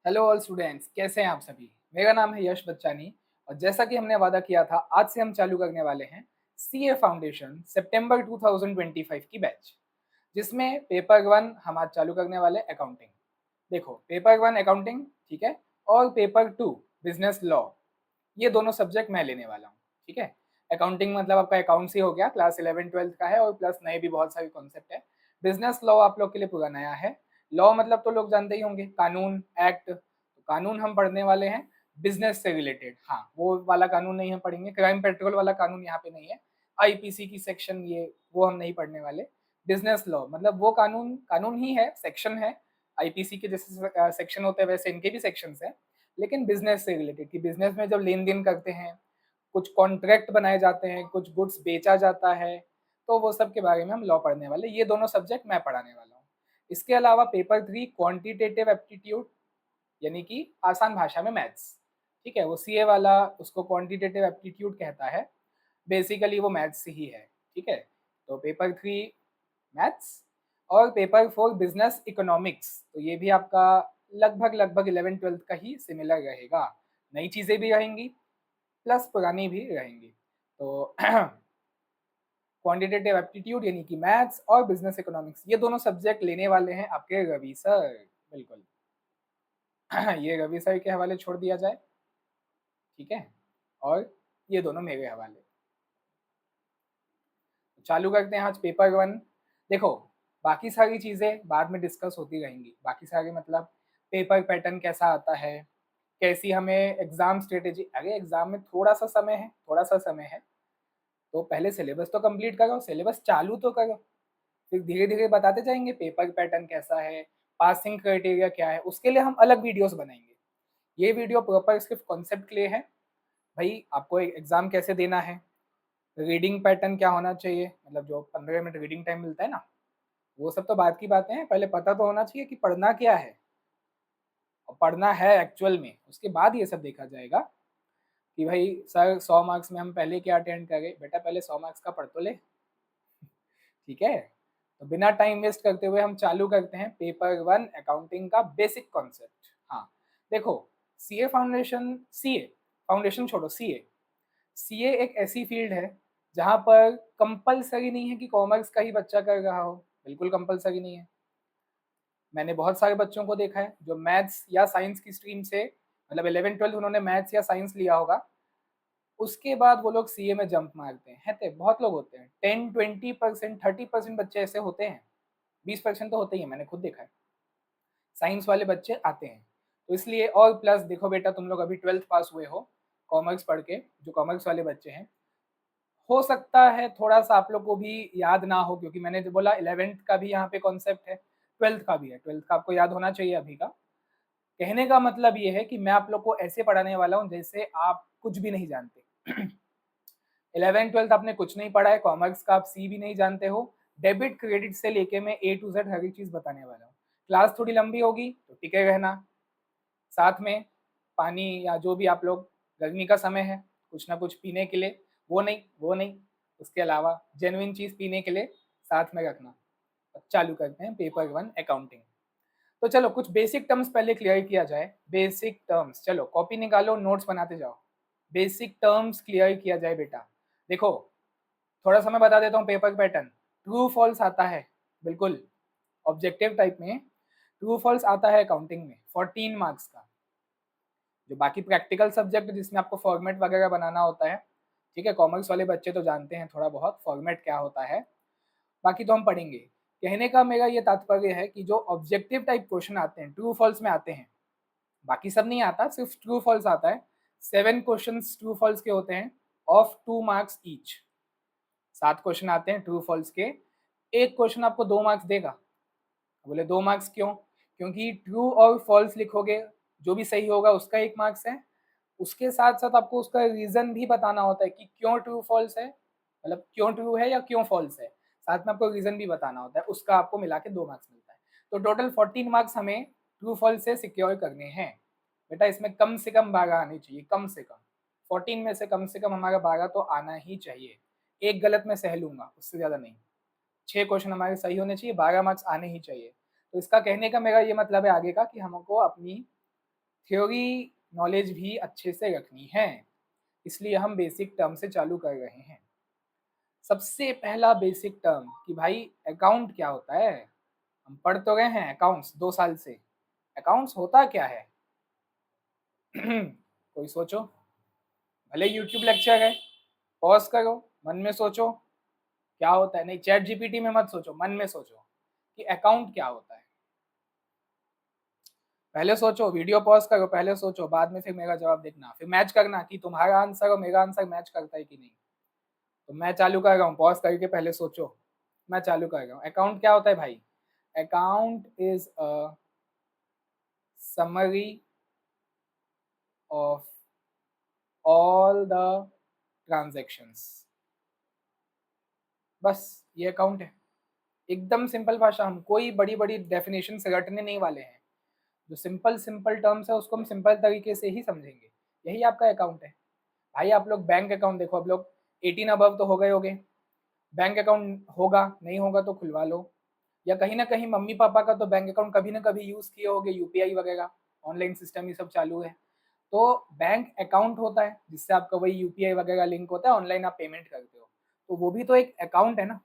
Hello all students, कैसे हैं आप सभी। मेरा नाम है यश बच्चानी और जैसा कि हमने वादा किया था, आज से हम चालू करने वाले हैं सीए फाउंडेशन सितंबर 2025 की बैच, जिसमें पेपर वन हम आज चालू करने वाले अकाउंटिंग। देखो, पेपर वन अकाउंटिंग, ठीक है, और पेपर टू बिजनेस लॉ, ये दोनों सब्जेक्ट मैं लेने वाला हूँ। ठीक है, अकाउंटिंग मतलब आपका अकाउंट्स ही हो गया, क्लास 11-12 का है और प्लस नए भी बहुत सारे कॉन्सेप्ट है। बिजनेस लॉ आप लोग के लिए पूरा नया है। लॉ मतलब तो लोग जानते ही होंगे, कानून, एक्ट। तो कानून हम पढ़ने वाले हैं बिजनेस से रिलेटेड। हाँ, वो वाला कानून नहीं हम पढ़ेंगे, क्राइम पेट्रोल वाला कानून यहाँ पे नहीं है। आईपीसी की सेक्शन ये वो हम नहीं पढ़ने वाले। बिजनेस लॉ मतलब वो कानून कानून ही है, सेक्शन है। आईपीसी के जैसे सेक्शन होते हैं वैसे इनके भी सेक्शंस हैं, लेकिन बिजनेस से रिलेटेड कि बिजनेस में जब लेन देन करते हैं, कुछ कॉन्ट्रैक्ट बनाए जाते हैं, कुछ गुड्स बेचा जाता है, तो वो सब के बारे में हम लॉ पढ़ने वाले। ये दोनों सब्जेक्ट मैं पढ़ाने वाला हूँ। इसके अलावा पेपर थ्री क्वांटिटेटिव एप्टीट्यूड, यानी कि आसान भाषा में मैथ्स। ठीक है, वो सीए वाला उसको क्वांटिटेटिव एप्टीट्यूड कहता है। बेसिकली वो मैथ्स ही है। ठीक है, तो पेपर थ्री मैथ्स और पेपर फोर बिजनेस इकोनॉमिक्स, तो ये भी आपका लगभग लगभग 11-12 का ही सिमिलर रहेगा। नई चीज़ें भी रहेंगी प्लस पुरानी भी रहेंगी। तो क्वांटिटेटिव एप्टीट्यूड यानी कि मैथ्स और बिजनेस इकोनॉमिक्स, ये दोनों सब्जेक्ट लेने वाले हैं आपके रवि सर। बिल्कुल। ये रवि सर के हवाले छोड़ दिया जाए, ठीक है, और ये दोनों मेरे हवाले। चालू करते हैं आज पेपर वन। देखो, बाकी सारी चीज़ें बाद में डिस्कस होती रहेंगी। बाकी सारे मतलब पेपर पैटर्न कैसा आता है, कैसी हमें एग्जाम स्ट्रेटेजी, अरे एग्जाम में थोड़ा सा समय है, थोड़ा सा समय है, तो पहले सिलेबस तो कंप्लीट करो, सिलेबस चालू तो करो, फिर धीरे धीरे बताते जाएंगे पेपर पैटर्न कैसा है, पासिंग क्राइटेरिया क्या है। उसके लिए हम अलग वीडियोस बनाएंगे। ये वीडियो प्रॉपर सिर्फ कॉन्सेप्ट के लिए है। भाई, आपको एग्जाम कैसे देना है, रीडिंग पैटर्न क्या होना चाहिए, मतलब जो 15 मिनट रीडिंग टाइम मिलता है ना, वो सब तो बात की बातें हैं। पहले पता तो होना चाहिए कि पढ़ना क्या है, और पढ़ना है एक्चुअल में, उसके बाद ये सब देखा जाएगा कि भाई सर 100 मार्क्स में हम पहले क्या अटेंड करें। बेटा, पहले 100 मार्क्स का पढ़ तो ले। ठीक है, तो बिना टाइम वेस्ट करते हुए हम चालू करते हैं पेपर वन अकाउंटिंग का बेसिक कॉन्सेप्ट। हाँ, देखो, सीए फाउंडेशन, सीए फाउंडेशन छोड़ो, सीए सीए एक ऐसी फील्ड है जहाँ पर कंपलसरी नहीं है कि कॉमर्स का ही बच्चा कर रहा हो। बिल्कुल कंपलसरी नहीं है। मैंने बहुत सारे बच्चों को देखा है जो मैथ्स या साइंस की स्ट्रीम से, मतलब 11-12 उन्होंने मैथ्स या साइंस लिया होगा, उसके बाद वो लोग सीए में जंप मारते हैं। तो बहुत लोग होते हैं, 10-20%, 30% बच्चे ऐसे होते हैं, 20% तो होते ही हैं, मैंने खुद देखा है। साइंस वाले बच्चे आते हैं, तो इसलिए। और प्लस देखो बेटा, तुम लोग अभी 12th पास हुए हो कॉमर्स पढ़ के, जो कॉमर्स वाले बच्चे हैं, हो सकता है थोड़ा सा आप लोग को भी याद ना हो, क्योंकि मैंने जो बोला 11th का भी यहाँ पे कॉन्सेप्ट है, 12th का भी है। 12th का आपको याद होना चाहिए अभी का। कहने का मतलब ये है कि मैं आप लोग को ऐसे पढ़ाने वाला हूँ जैसे आप कुछ भी नहीं जानते। 11-12 आपने कुछ नहीं पढ़ा है, कॉमर्स का आप सी भी नहीं जानते हो। डेबिट क्रेडिट से लेके मैं ए टू जेड हर एक चीज बताने वाला हूँ। क्लास थोड़ी लंबी होगी तो टिके रहना। साथ में पानी या जो भी आप लोग, गर्मी का समय है, कुछ ना कुछ पीने के लिए, वो नहीं, उसके अलावा जेन्युइन चीज पीने के लिए साथ में रखना। अब चालू करते हैं पेपर वन अकाउंटिंग। तो चलो कुछ बेसिक टर्म्स पहले क्लियर किया जाए। बेसिक टर्म्स, चलो कॉपी निकालो, नोट्स बनाते जाओ। बेसिक टर्म्स क्लियर किया जाए बेटा। देखो, थोड़ा सा मैं बता देता हूँ पेपर पैटर्न। ट्रू फॉल्स आता है, बिल्कुल ऑब्जेक्टिव टाइप में ट्रू फॉल्स आता है अकाउंटिंग में 14 मार्क्स का। जो बाकी प्रैक्टिकल सब्जेक्ट जिसमें आपको फॉर्मेट वगैरह बनाना होता है, ठीक है, कॉमर्स वाले बच्चे तो जानते हैं थोड़ा बहुत फॉर्मेट क्या होता है, बाकी तो हम पढ़ेंगे। कहने का मेरा ये तात्पर्य है कि जो ऑब्जेक्टिव टाइप क्वेश्चन आते हैं, ट्रू फॉल्स में आते हैं, बाकी सब नहीं आता, सिर्फ ट्रू फॉल्स आता है। 7 क्वेश्चन ट्रू फॉल्स के होते हैं, ऑफ 2 मार्क्स ईच। 7 क्वेश्चन आते हैं ट्रू फॉल्स के, एक क्वेश्चन आपको 2 मार्क्स देगा। बोले 2 मार्क्स क्यों? क्योंकि ट्रू और फॉल्स लिखोगे, जो भी सही होगा उसका 1 मार्क्स है। उसके साथ साथ आपको उसका रीजन भी बताना होता है कि क्यों ट्रू फॉल्स है, मतलब क्यों ट्रू है या क्यों फॉल्स है। साथ में आपको रीजन भी बताना होता है, उसका आपको मिला के 2 मार्क्स मिलता है। तो टोटल 14 मार्क्स हमें ट्रू फॉल्स से सिक्योर करने हैं। बेटा, इसमें कम से कम 12 आने चाहिए, कम से कम 14 में से कम हमारा 12 तो आना ही चाहिए। एक गलत मैं सह लूंगा, उससे ज्यादा नहीं। 6 क्वेश्चन हमारे सही होने चाहिए, 12 मार्क्स आने ही चाहिए। तो इसका कहने का मेरा ये मतलब है आगे का कि हमको अपनी थ्योरी नॉलेज भी अच्छे से रखनी है, इसलिए हम बेसिक टर्म से चालू कर रहे हैं। सबसे पहला बेसिक टर्म कि भाई अकाउंट क्या होता है। हम पढ़ तो रहे हैं अकाउंट्स 2 साल से, अकाउंट्स होता क्या है? कोई सोचो, भले यूट्यूब लेक्चर है, पॉज करो, मन में सोचो क्या होता है। नहीं, चैट जीपीटी में मत सोचो, मन में सोचो कि अकाउंट क्या होता है। पहले सोचो, वीडियो पॉज करो, पहले सोचो, बाद में फिर मेरा जवाब देखना, फिर मैच करना कि तुम्हारा आंसर और मेरा आंसर मैच करता है कि नहीं। तो मैं चालू कर रहा हूँ, पॉज करके पहले सोचो। मैं चालू कर रहा हूँ। अकाउंट क्या होता है भाई? Account is a summary of all the transactions. बस ये अकाउंट है। एकदम सिंपल भाषा, हम कोई बड़ी बड़ी डेफिनेशन से रटने नहीं वाले हैं। जो सिंपल सिंपल टर्म्स है उसको हम सिंपल तरीके से ही समझेंगे। यही आपका अकाउंट है। भाई आप लोग बैंक अकाउंट देखो, अब लोग 18 अबव तो हो गए होगे, बैंक अकाउंट होगा, नहीं होगा तो खुलवा लो। या कहीं ना कहीं मम्मी पापा का तो बैंक अकाउंट कभी ना कभी यूज़ किए होगे, यूपीआई वगैरह, ऑनलाइन सिस्टम ये सब चालू है। तो बैंक अकाउंट होता है जिससे आपका वही यूपीआई वगैरह लिंक होता है, ऑनलाइन आप पेमेंट करते हो, तो वो भी तो एक अकाउंट है ना,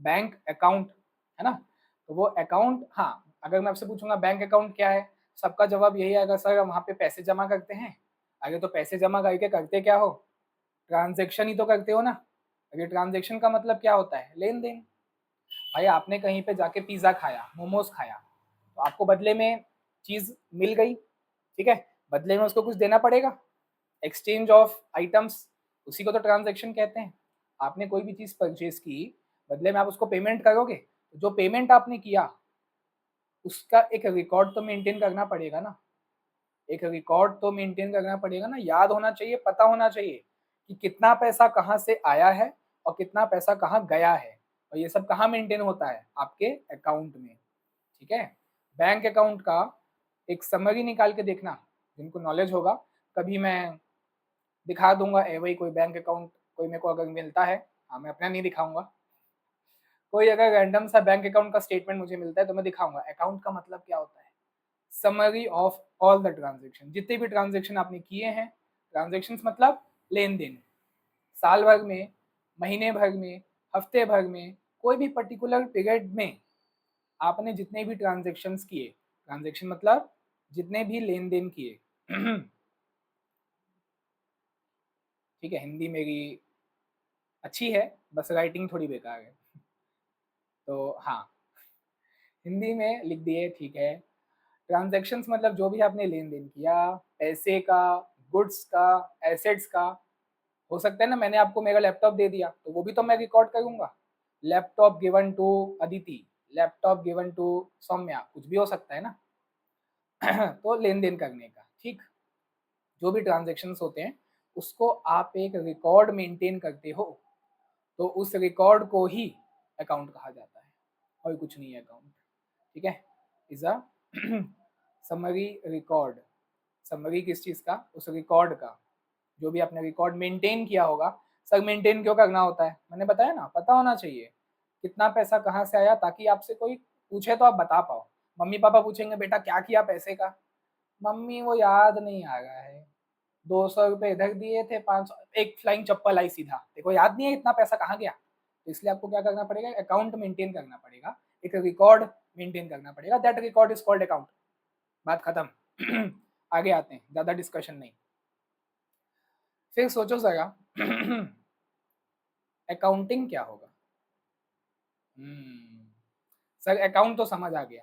बैंक अकाउंट, है ना। तो वो अकाउंट, हाँ, अगर मैं आपसे पूछूंगा बैंक अकाउंट क्या है, सबका जवाब यही आएगा, सर वहाँ पे पैसे जमा करते हैं। अरे तो पैसे जमा करके करते क्या हो? ट्रांजेक्शन ही तो करते हो ना। अगर ट्रांजेक्शन का मतलब क्या होता है? लेन देन। भाई आपने कहीं पे जाके पिज़्ज़ा खाया, मोमोज खाया, तो आपको बदले में चीज़ मिल गई, ठीक है, बदले में उसको कुछ देना पड़ेगा, एक्सचेंज ऑफ आइटम्स, उसी को तो ट्रांजैक्शन कहते हैं। आपने कोई भी चीज़ परचेज की, बदले में आप उसको पेमेंट करोगे, तो जो पेमेंट आपने किया उसका एक रिकॉर्ड तो मेंटेन करना पड़ेगा ना। एक रिकॉर्ड तो मेंटेन करना पड़ेगा ना, याद होना चाहिए, पता होना चाहिए कि कितना पैसा कहाँ से आया है और कितना पैसा कहाँ गया है। और ये सब कहाँ मेंटेन होता है? आपके अकाउंट में, ठीक है। बैंक अकाउंट का एक समरी निकाल के देखना, जिनको नॉलेज होगा, कभी मैं दिखा दूंगा वही कोई बैंक अकाउंट, कोई मेरे को अगर मिलता है। हाँ, मैं अपना नहीं दिखाऊंगा, कोई अगर रैंडम सा बैंक अकाउंट का स्टेटमेंट मुझे मिलता है तो मैं दिखाऊंगा। अकाउंट का मतलब क्या होता है? Summary of all the transaction, जितने भी ट्रांजेक्शन आपने किए हैं। ट्रांजेक्शन मतलब लेन देन, साल भर में, महीने भर में, हफ्ते भर में, कोई भी पर्टिकुलर पीरियड में आपने जितने भी ट्रांजेक्शन्स किए, ट्रांजेक्शन मतलब जितने भी लेन देन किए। ठीक है, हिंदी मेरी अच्छी है, बस राइटिंग थोड़ी बेकार है। तो हाँ, हिंदी में लिख दिए, ठीक है। ट्रांजैक्शंस मतलब जो भी आपने लेन देन किया, पैसे का, गुड्स का, एसेट्स का। हो सकता है ना, मैंने आपको मेरा लैपटॉप दे दिया तो वो भी तो मैं रिकॉर्ड करूंगा। Laptop given to Aditi, laptop given to Saumya, कुछ भी हो सकता है ना। तो लेन देन करने का, ठीक, जो भी ट्रांजेक्शन्स होते हैं उसको आप एक रिकॉर्ड मेंटेन करते हो, तो उस रिकॉर्ड को ही अकाउंट कहा जाता है, और कुछ नहीं है अकाउंट, ठीक है। Is a summary record. Summary किस चीज़ का? उस रिकॉर्ड का, जो भी आपने रिकॉर्ड मेंटेन किया होगा। सर मेंटेन क्यों करना होता है? मैंने बताया ना, पता होना चाहिए कितना पैसा कहाँ से आया, ताकि आपसे कोई पूछे तो आप बता पाओ। मम्मी पापा पूछेंगे बेटा क्या किया पैसे का, मम्मी वो याद नहीं आ रहा है, 200 रुपये इधर दिए थे, 500, एक फ्लाइंग चप्पल आई सीधा, देखो याद नहीं है इतना पैसा कहाँ गया। तो इसलिए आपको क्या करना पड़ेगा? अकाउंट मेंटेन करना पड़ेगा, एक रिकॉर्ड मेंटेन करना पड़ेगा, that record is called account. बात खत्म। आगे आते हैं, ज़्यादा डिस्कशन नहीं। फिर सोचो जरा, अकाउंटिंग क्या होगा? सर अकाउंट तो समझ आ गया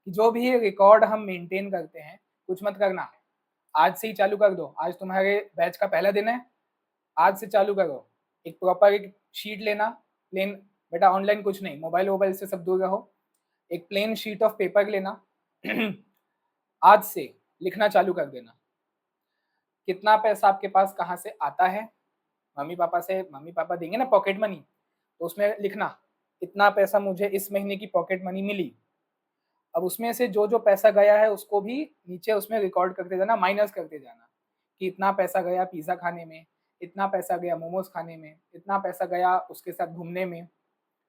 कि जो भी रिकॉर्ड हम मेंटेन करते हैं, कुछ मत करना, आज से ही चालू कर दो। आज तुम्हारे बैच का पहला दिन है, आज से चालू करो। एक प्रॉपर एक शीट लेना, प्लेन, बेटा ऑनलाइन कुछ नहीं, मोबाइल वोबाइल से सब दूर रहो। एक प्लेन शीट ऑफ पेपर लेना, आज से लिखना चालू कर देना, कितना पैसा आपके पास कहाँ से आता है। मम्मी पापा से, मम्मी पापा देंगे ना पॉकेट मनी, तो उसमें लिखना इतना पैसा मुझे इस महीने की पॉकेट मनी मिली। अब उसमें से जो जो पैसा गया है उसको भी नीचे उसमें रिकॉर्ड करते जाना, माइनस करते जाना कि इतना पैसा गया पिज़्ज़ा खाने में, इतना पैसा गया मोमोज खाने में, इतना पैसा गया उसके साथ घूमने में,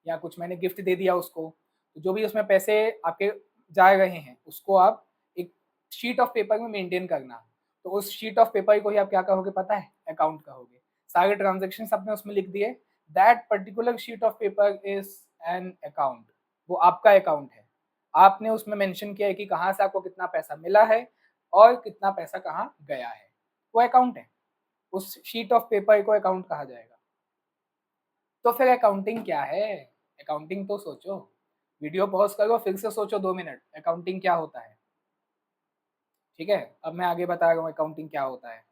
या कुछ मैंने गिफ्ट दे दिया उसको। तो जो भी उसमें पैसे आपके जा रहे हैं उसको आप एक शीट ऑफ पेपर में मेंटेन करना, तो उस शीट ऑफ पेपर को ही आप क्या कहोगे पता है? अकाउंट कहोगे। सारे ट्रांजेक्शन आपने उसमें लिख दिए, that particular sheet of paper is an account, वो आपका अकाउंट है। आपने उसमें मेंशन किया है कि कहाँ से आपको कितना पैसा मिला है और कितना पैसा कहाँ गया है, वो अकाउंट है। उस शीट ऑफ पेपर को अकाउंट कहा जाएगा। तो फिर अकाउंटिंग क्या है? अकाउंटिंग तो सोचो, वीडियो पॉज करो फिर से सोचो 2 मिनट, अकाउंटिंग क्या होता है। ठीक है, अब मैं आगे बता रहा हूँ अकाउंटिंग क्या होता है।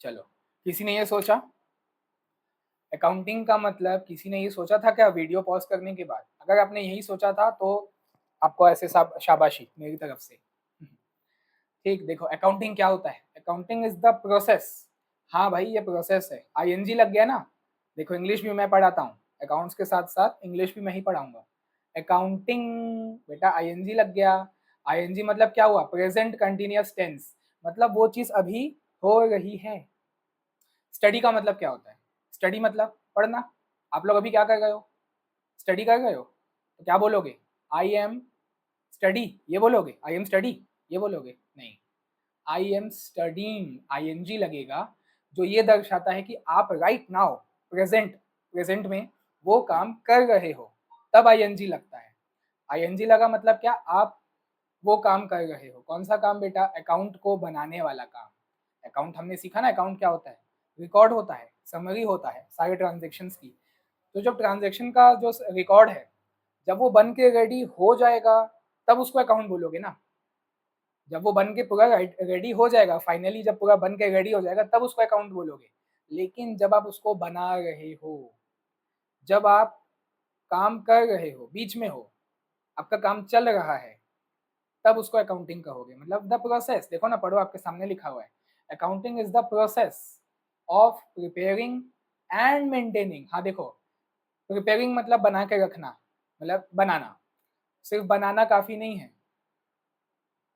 चलो, किसी ने ये सोचा अकाउंटिंग का मतलब, किसी ने ये सोचा था क्या वीडियो पॉज करने के बाद? अगर आपने यही सोचा था तो आपको ऐसे शाबाशी मेरी तरफ से। ठीक, देखो अकाउंटिंग क्या होता है? Accounting is the process. हाँ भाई, ये प्रोसेस है। आईएनजी लग गया ना। देखो इंग्लिश भी मैं पढ़ाता हूँ, अकाउंट्स के साथ साथ इंग्लिश भी मैं ही पढ़ाऊंगा। अकाउंटिंग, बेटा आईएनजी लग गया। आईएनजी मतलब क्या हुआ? प्रेजेंट कंटिन्यूअस टेंस, मतलब वो चीज अभी हो रही है। स्टडी का मतलब क्या होता है? स्टडी मतलब पढ़ना। आप लोग अभी क्या कर रहे हो? स्टडी कर रहे हो, तो क्या बोलोगे? आई एम स्टडी, ये बोलोगे? आई एम स्टडी, ये बोलोगे? नहीं, आई एम स्टडीइंग, आईएनजी लगेगा, जो ये दर्शाता है कि आप राइट नाउ, प्रेजेंट, प्रेजेंट में वो काम कर रहे हो, तब आईएनजी लगता है। आईएनजी लगा मतलब क्या? आप वो काम कर रहे हो। कौन सा काम बेटा? अकाउंट को बनाने वाला काम। अकाउंट हमने सीखा ना, अकाउंट क्या होता है? रिकॉर्ड होता है, समरी होता है सारे ट्रांजेक्शन्स की। तो जब ट्रांजेक्शन का जो रिकॉर्ड है, जब वो बन के रेडी हो जाएगा, तब उसको अकाउंट बोलोगे ना। जब वो बन के पूरा रेडी हो जाएगा, फाइनली जब पूरा बन के रेडी हो जाएगा, तब उसको अकाउंट बोलोगे। लेकिन जब आप उसको बना रहे हो, जब आप काम कर रहे हो, बीच में हो, आपका काम चल रहा है, तब उसको अकाउंटिंग कहोगे। मतलब द प्रोसेस, देखो ना, पढ़ो, आपके सामने लिखा हुआ है। Accounting is the process of preparing and maintaining. हाँ देखो, प्रिपेयरिंग मतलब बना के रखना, मतलब बनाना। सिर्फ बनाना काफी नहीं है,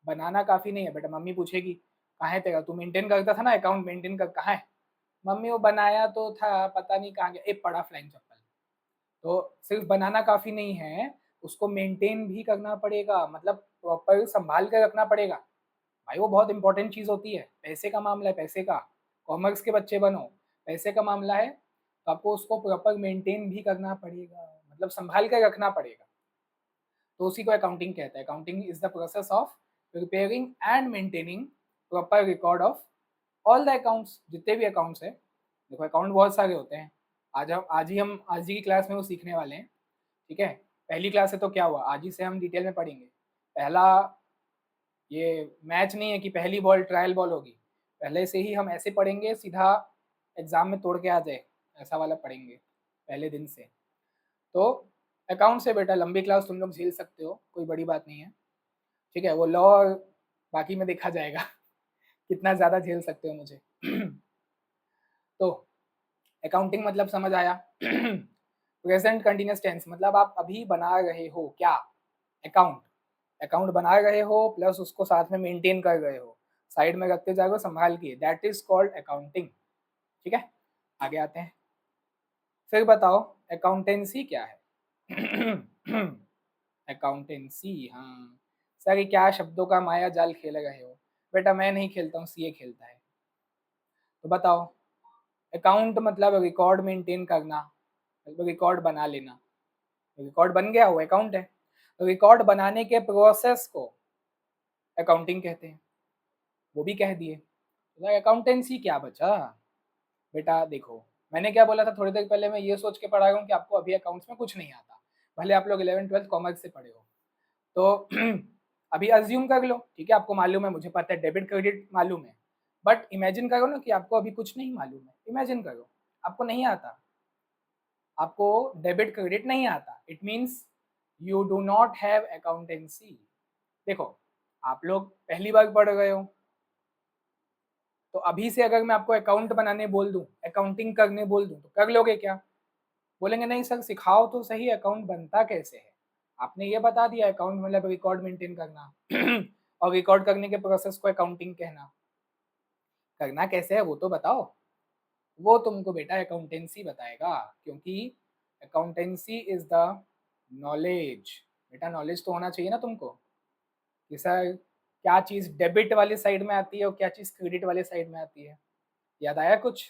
बनाना काफी नहीं है बेटा। मम्मी पूछेगी कहाँ है तेरा, तू मेंटेन करता था ना अकाउंट, मेंटेन कर, कहाँ है? मम्मी वो बनाया तो था, पता नहीं कहाँ गया, एक पड़ा फ्लाइंग चप्पल। तो सिर्फ बनाना काफी नहीं है, उसको मेंटेन भी करना पड़ेगा, मतलब प्रॉपर संभाल कर रखना पड़ेगा। भाई वो बहुत इंपॉर्टेंट चीज होती है, पैसे का मामला है, पैसे का। कॉमर्स के बच्चे बनो, पैसे का मामला है, तो आपको उसको प्रॉपर मेंटेन भी करना पड़ेगा, मतलब संभाल कर रखना पड़ेगा। तो उसी को अकाउंटिंग कहते हैं। Accounting is the process of preparing and maintaining proper record of all the accounts, जितने भी अकाउंट्स है। देखो अकाउंट बहुत सारे होते हैं, आज ही की क्लास में वो सीखने वाले हैं। ठीक है, पहली क्लास है तो क्या हुआ, आज ही से हम डिटेल में पढ़ेंगे। पहला, ये मैच नहीं है कि पहली बॉल ट्रायल बॉल होगी, पहले से ही हम ऐसे पढ़ेंगे सीधा एग्जाम में तोड़ के आ जाए, ऐसा वाला पढ़ेंगे पहले दिन से। तो अकाउंट से बेटा लंबी क्लास तुम लोग झेल सकते हो, कोई बड़ी बात नहीं है। ठीक है, वो लॉ और बाकी में देखा जाएगा कितना ज़्यादा झेल सकते हो मुझे। तो अकाउंटिंग मतलब समझ आया। प्रेजेंट कंटिन्यूअस टेंस मतलब आप अभी बना रहे हो क्या? अकाउंट, अकाउंट बना रहे हो प्लस उसको साथ में मेंटेन कर रहे हो, साइड में रखते जा रहे हो संभाल के, दैट इज कॉल्ड अकाउंटिंग। ठीक है, आगे आते हैं। फिर बताओ अकाउंटेंसी क्या है? अकाउंटेंसी, हाँ सर ये क्या शब्दों का माया जाल खेल रहे हो? बेटा मैं नहीं खेलता हूँ, सीए खेलता है। तो बताओ, अकाउंट मतलब रिकॉर्ड मेंटेन करना, मतलब रिकॉर्ड बना लेना। रिकॉर्ड बन गया, वो अकाउंट है। तो रिकॉर्ड बनाने के प्रोसेस को अकाउंटिंग कहते हैं, वो भी कह दिए। तो अकाउंटेंसी क्या बचा? बेटा देखो, मैंने क्या बोला था थोड़ी देर पहले, मैं ये सोच के पढ़ा रहा हूँ कि आपको अभी अकाउंट्स में कुछ नहीं आता, भले आप लोग 11th 12th कॉमर्स से पढ़े हो। तो अभी अज्यूम कर लो, ठीक है, आपको मालूम है, मुझे पता है डेबिट क्रेडिट मालूम है, बट इमेजिन करो ना कि आपको अभी कुछ नहीं मालूम है। इमेजिन करो आपको नहीं आता, आपको डेबिट क्रेडिट नहीं आता, it means you do not have accountancy. देखो आप लोग पहली बार पढ़ रहे हो, तो अभी से अगर मैं आपको अकाउंट बनाने बोल दूं, अकाउंटिंग करने बोल दूं, तो कर लोगे क्या? बोलेंगे नहीं सर, सिखाओ तो सही अकाउंट बनता कैसे है। आपने ये बता दिया अकाउंट मतलब रिकॉर्ड मेंटेन करना और रिकॉर्ड करने के प्रोसेस को अकाउंटिंग कहना। करना कैसे है वो तो बताओ। वो तुमको बेटा अकाउंटेंसी बताएगा, क्योंकि अकाउंटेंसी इज द नॉलेज। बेटा नॉलेज तो होना चाहिए ना तुमको कि सर क्या चीज़ डेबिट वाली साइड में आती है और क्या चीज़ क्रेडिट वाली साइड में आती है। याद आया कुछ?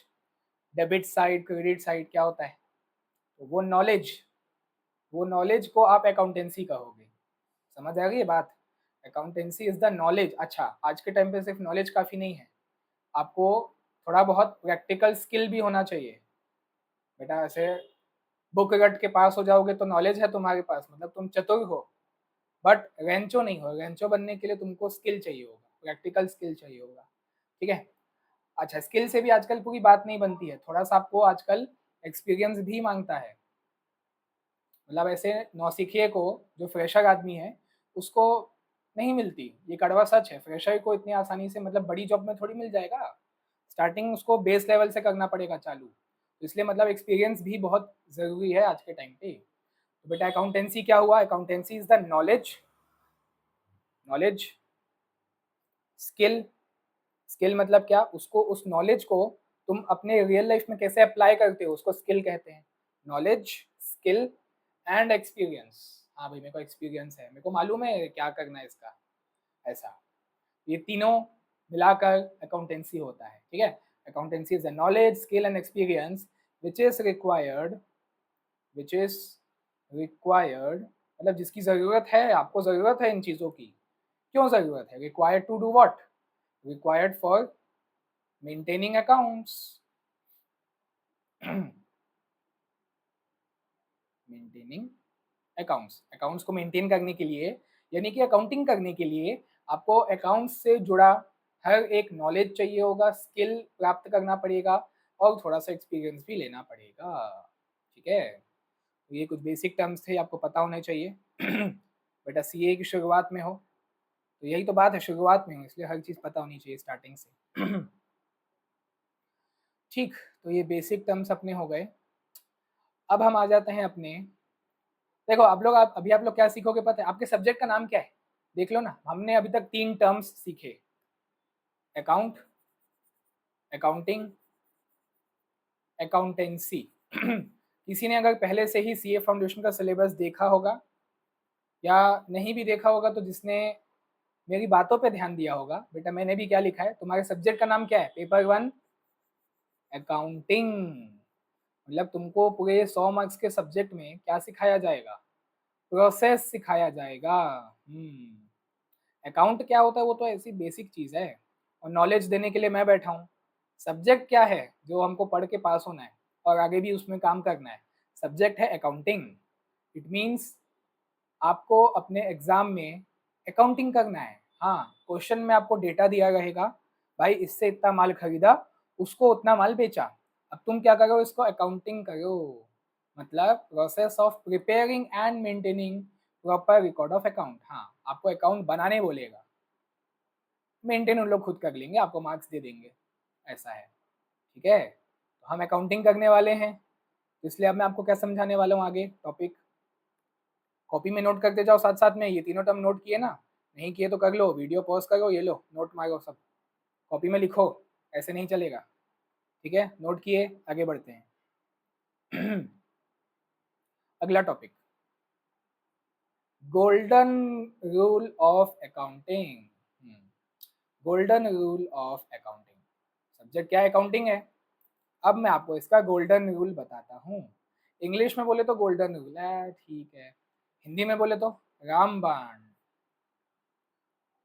डेबिट साइड, क्रेडिट साइड क्या होता है? तो वो नॉलेज को आप अकाउंटेंसी कहोगे। समझ आ गई ये बात? Accountancy is the knowledge. अच्छा, आज के टाइम पे सिर्फ नॉलेज काफ़ी नहीं है, आपको थोड़ा बहुत प्रैक्टिकल स्किल भी होना चाहिए। बेटा ऐसे बुक रट के पास हो जाओगे तो नॉलेज है तुम्हारे पास, मतलब तुम चतुर हो, बट रेंचो नहीं हो। रेंचो बनने के लिए तुमको स्किल चाहिए होगा, प्रैक्टिकल स्किल चाहिए होगा। ठीक है? अच्छा, स्किल से भी आजकल पूरी बात नहीं बनती है, थोड़ा सा आपको आजकल एक्सपीरियंस भी मांगता है। मतलब ऐसे नौसिखिए को, जो फ्रेशर आदमी है, उसको नहीं मिलती, ये कड़वा सच है। फ्रेशर को इतनी आसानी से मतलब बड़ी जॉब में थोड़ी मिल जाएगा। स्टार्टिंग उसको बेस लेवल से करना पड़ेगा चालू। तो इसलिए मतलब एक्सपीरियंस भी बहुत ज़रूरी है आज के टाइम पे। तो बेटा अकाउंटेंसी क्या हुआ? Accountancy is the knowledge, knowledge, skill. Skill मतलब क्या? उसको, उस नॉलेज को तुम अपने रियल लाइफ में कैसे अप्लाई करते हो उसको स्किल कहते हैं। Knowledge, skill and experience. हाँ भाई मेरे को एक्सपीरियंस है, मेरे को मालूम है क्या करना है इसका, ऐसा। ये तीनों मिलाकर अकाउंटेंसी होता है। ठीक है? Accountancy is the knowledge, skill and experience which is required, which is required मतलब जिसकी ज़रूरत है, आपको ज़रूरत है इन चीज़ों की। क्यों ज़रूरत है? Required to do what? Required for maintaining accounts. Maintaining accounts, accounts को मेंटेन करने के लिए, यानी कि अकाउंटिंग करने के लिए आपको अकाउंट्स से जुड़ा हर एक नॉलेज चाहिए होगा, स्किल प्राप्त करना पड़ेगा और थोड़ा सा एक्सपीरियंस भी लेना पड़ेगा। ठीक है? तो ये कुछ बेसिक टर्म्स थे, आपको पता होने चाहिए। बेटा सीए की शुरुआत में हो तो यही तो बात है, शुरुआत में हो इसलिए हर चीज़ पता होनी चाहिए स्टार्टिंग से। ठीक, तो ये बेसिक टर्म्स अपने हो गए। अब हम आ जाते हैं अपने, देखो आप लोग, आप अभी आप लोग क्या सीखोगे पता है? आपके सब्जेक्ट का नाम क्या है? देख लो ना, हमने अभी तक 3 टर्म्स सीखे, अकाउंट, अकाउंटिंग, अकाउंटेंसी। किसी ने अगर पहले से ही सीए फाउंडेशन का सिलेबस देखा होगा या नहीं भी देखा होगा, तो जिसने मेरी बातों पे ध्यान दिया होगा, बेटा मैंने भी क्या लिखा है, तुम्हारे सब्जेक्ट का नाम क्या है? Paper 1 accounting. मतलब तुमको पूरे 100 मार्क्स के सब्जेक्ट में क्या सिखाया जाएगा? प्रोसेस सिखाया जाएगा। अकाउंट क्या होता है वो तो ऐसी बेसिक चीज़ है, और नॉलेज देने के लिए मैं बैठा हूँ। सब्जेक्ट क्या है जो हमको पढ़ के पास होना है और आगे भी उसमें काम करना है? सब्जेक्ट है अकाउंटिंग। इट मीन्स आपको अपने एग्जाम में अकाउंटिंग करना है। हाँ, क्वेश्चन में आपको डेटा दिया रहेगा, भाई इससे इतना माल खरीदा, उसको उतना माल बेचा। अब तुम क्या करो? इसको अकाउंटिंग करो, मतलब process of preparing and maintaining proper record of account. हाँ, आपको अकाउंट बनाने बोलेगा, मेंटेन उन लोग खुद कर लेंगे, आपको मार्क्स दे देंगे, ऐसा है। ठीक है? तो हम अकाउंटिंग करने वाले हैं, तो इसलिए अब मैं आपको क्या समझाने वाला हूँ आगे टॉपिक। कॉपी में नोट करते जाओ साथ साथ में। ये तीनों टर्म नोट किए ना? नहीं किए तो कर लो, वीडियो पॉज करो, ये लो नोट मारो सब, कॉपी में लिखो, ऐसे नहीं चलेगा। ठीक है? नोट किए, आगे बढ़ते हैं। अगला topic, golden rule of accounting. Golden rule of accounting, subject क्या है? अकाउंटिंग है। अब मैं आपको इसका गोल्डन रूल बताता हूँ। इंग्लिश में बोले तो गोल्डन रूल है, ठीक है। हिंदी में बोले तो रामबाण।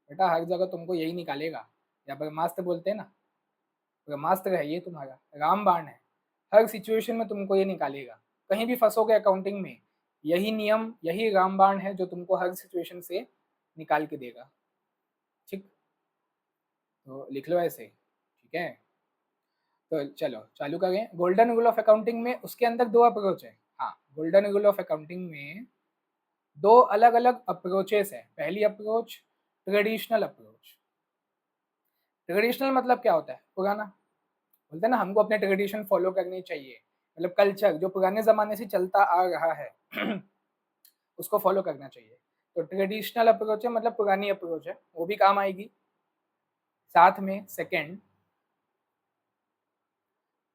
बेटा हर जगह तुमको यही निकालेगा, या ब्रह्मास्त्र बोलते हैं ना, ब्रह्मास्त्र है ये तुम्हारा, रामबाण है। हर सिचुएशन में तुमको ये निकालेगा, कहीं भी फंसोगे अकाउंटिंग में, यही नियम, यही रामबाण है जो तुमको हर सिचुएशन से निकाल के देगा। ठीक, तो लिख लो ऐसे। ठीक है? तो चलो चालू करें। गोल्डन रूल ऑफ अकाउंटिंग में उसके अंदर 2 अप्रोच है। हाँ, गोल्डन रूल ऑफ अकाउंटिंग में 2 अलग अलग अप्रोचेस है। पहली अप्रोच ट्रेडिशनल अप्रोच, ट्रेडिशनल मतलब क्या होता है? पुराना। बोलते हैं ना हमको अपने ट्रेडिशन फॉलो करनी चाहिए, मतलब कल्चर जो पुराने ज़माने से चलता आ रहा है उसको फॉलो करना चाहिए। तो ट्रेडिशनल अप्रोच है मतलब पुरानी अप्रोच है, वो भी काम आएगी। साथ में सेकंड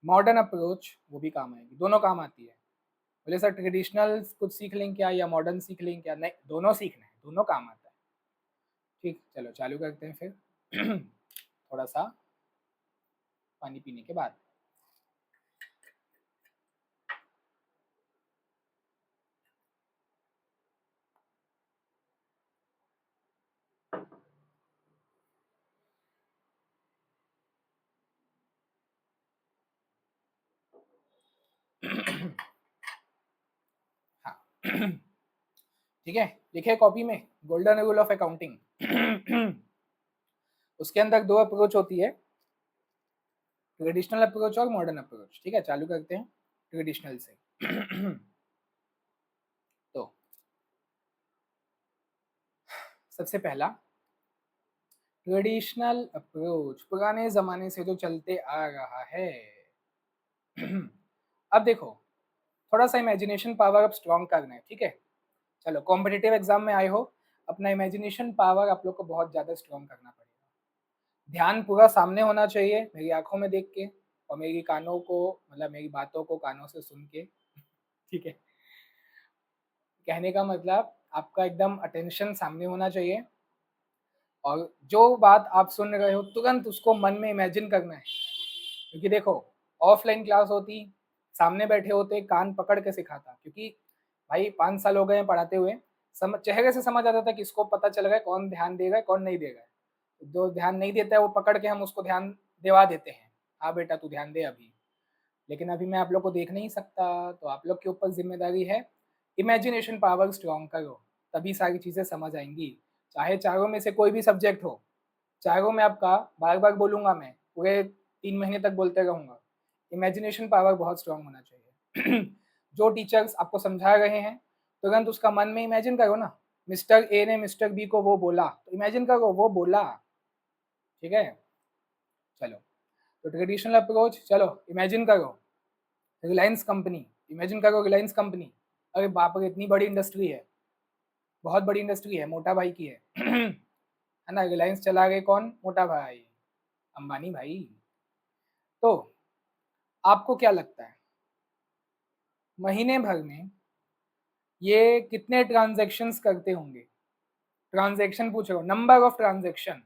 मॉडर्न अप्रोच, वो भी काम आएगी, दोनों काम आती है। बोले सर ट्रेडिशनल कुछ सीख लें क्या या मॉडर्न सीख लें क्या? नहीं, दोनों सीखना है, दोनों काम आता है। ठीक, चलो चालू करते हैं फिर थोड़ा सा पानी पीने के बाद। हाँ ठीक है, लिखे कॉपी में गोल्डन रूल ऑफ अकाउंटिंग उसके अंदर दो अप्रोच होती है, ट्रेडिशनल अप्रोच और मॉडर्न अप्रोच। ठीक है, चालू करते हैं ट्रेडिशनल से तो सबसे पहला ट्रेडिशनल अप्रोच पुराने जमाने से जो चलते आ रहा है अब देखो, थोड़ा सा इमेजिनेशन पावर अब स्ट्रॉन्ग करना है। ठीक है, चलो कॉम्पिटिटिव एग्जाम में आए हो, अपना इमेजिनेशन पावर आप लोग को बहुत ज़्यादा स्ट्रॉन्ग करना पड़ेगा। ध्यान पूरा सामने होना चाहिए, मेरी आंखों में देख के और मेरी कानों को, मतलब मेरी बातों को कानों से सुन के। ठीक है, कहने का मतलब आपका एकदम अटेंशन सामने होना चाहिए और जो बात आप सुन रहे हो तुरंत उसको मन में इमेजिन करना है। क्योंकि देखो, ऑफलाइन क्लास होती, सामने बैठे होते, कान पकड़ के सिखाता, क्योंकि भाई 5 साल हो गए हैं पढ़ाते हुए, चेहरे से समझ आता था किसको पता चल रहा है, कौन ध्यान देगा कौन नहीं देगा। जो ध्यान नहीं देता है वो पकड़ के हम उसको ध्यान दिवा देते हैं, हाँ बेटा तू ध्यान दे अभी। लेकिन अभी मैं आप लोग को देख नहीं सकता, तो आप लोग के ऊपर जिम्मेदारी है इमेजिनेशन पावर स्ट्रॉन्ग करो, तभी सारी चीज़ें समझ आएंगी। चाहे चारों में से कोई भी सब्जेक्ट हो, चारों में आपका बार बार बोलूंगा, मैं पूरे 3 महीने तक बोलते रहूंगा, इमेजिनेशन पावर बहुत स्ट्रांग होना चाहिए जो टीचर्स आपको समझा रहे हैं तुरंत उसका मन में इमेजिन करो ना, मिस्टर ए ने मिस्टर बी को वो बोला, तो इमेजिन करो वो बोला। ठीक है, चलो तो ट्रेडिशनल अप्रोच, चलो इमेजिन करो रिलायंस कंपनी, इमेजिन करो रिलायंस कंपनी, अरे बाप रे इतनी बड़ी इंडस्ट्री है, बहुत बड़ी इंडस्ट्री है, मोटा भाई की है है ना, रिलायंस चला गए कौन? मोटा भाई, अंबानी भाई। तो आपको क्या लगता है महीने भर में ये कितने ट्रांजैक्शंस करते होंगे? ट्रांजैक्शन पूछ रहा हूँ, नंबर ऑफ ट्रांजैक्शन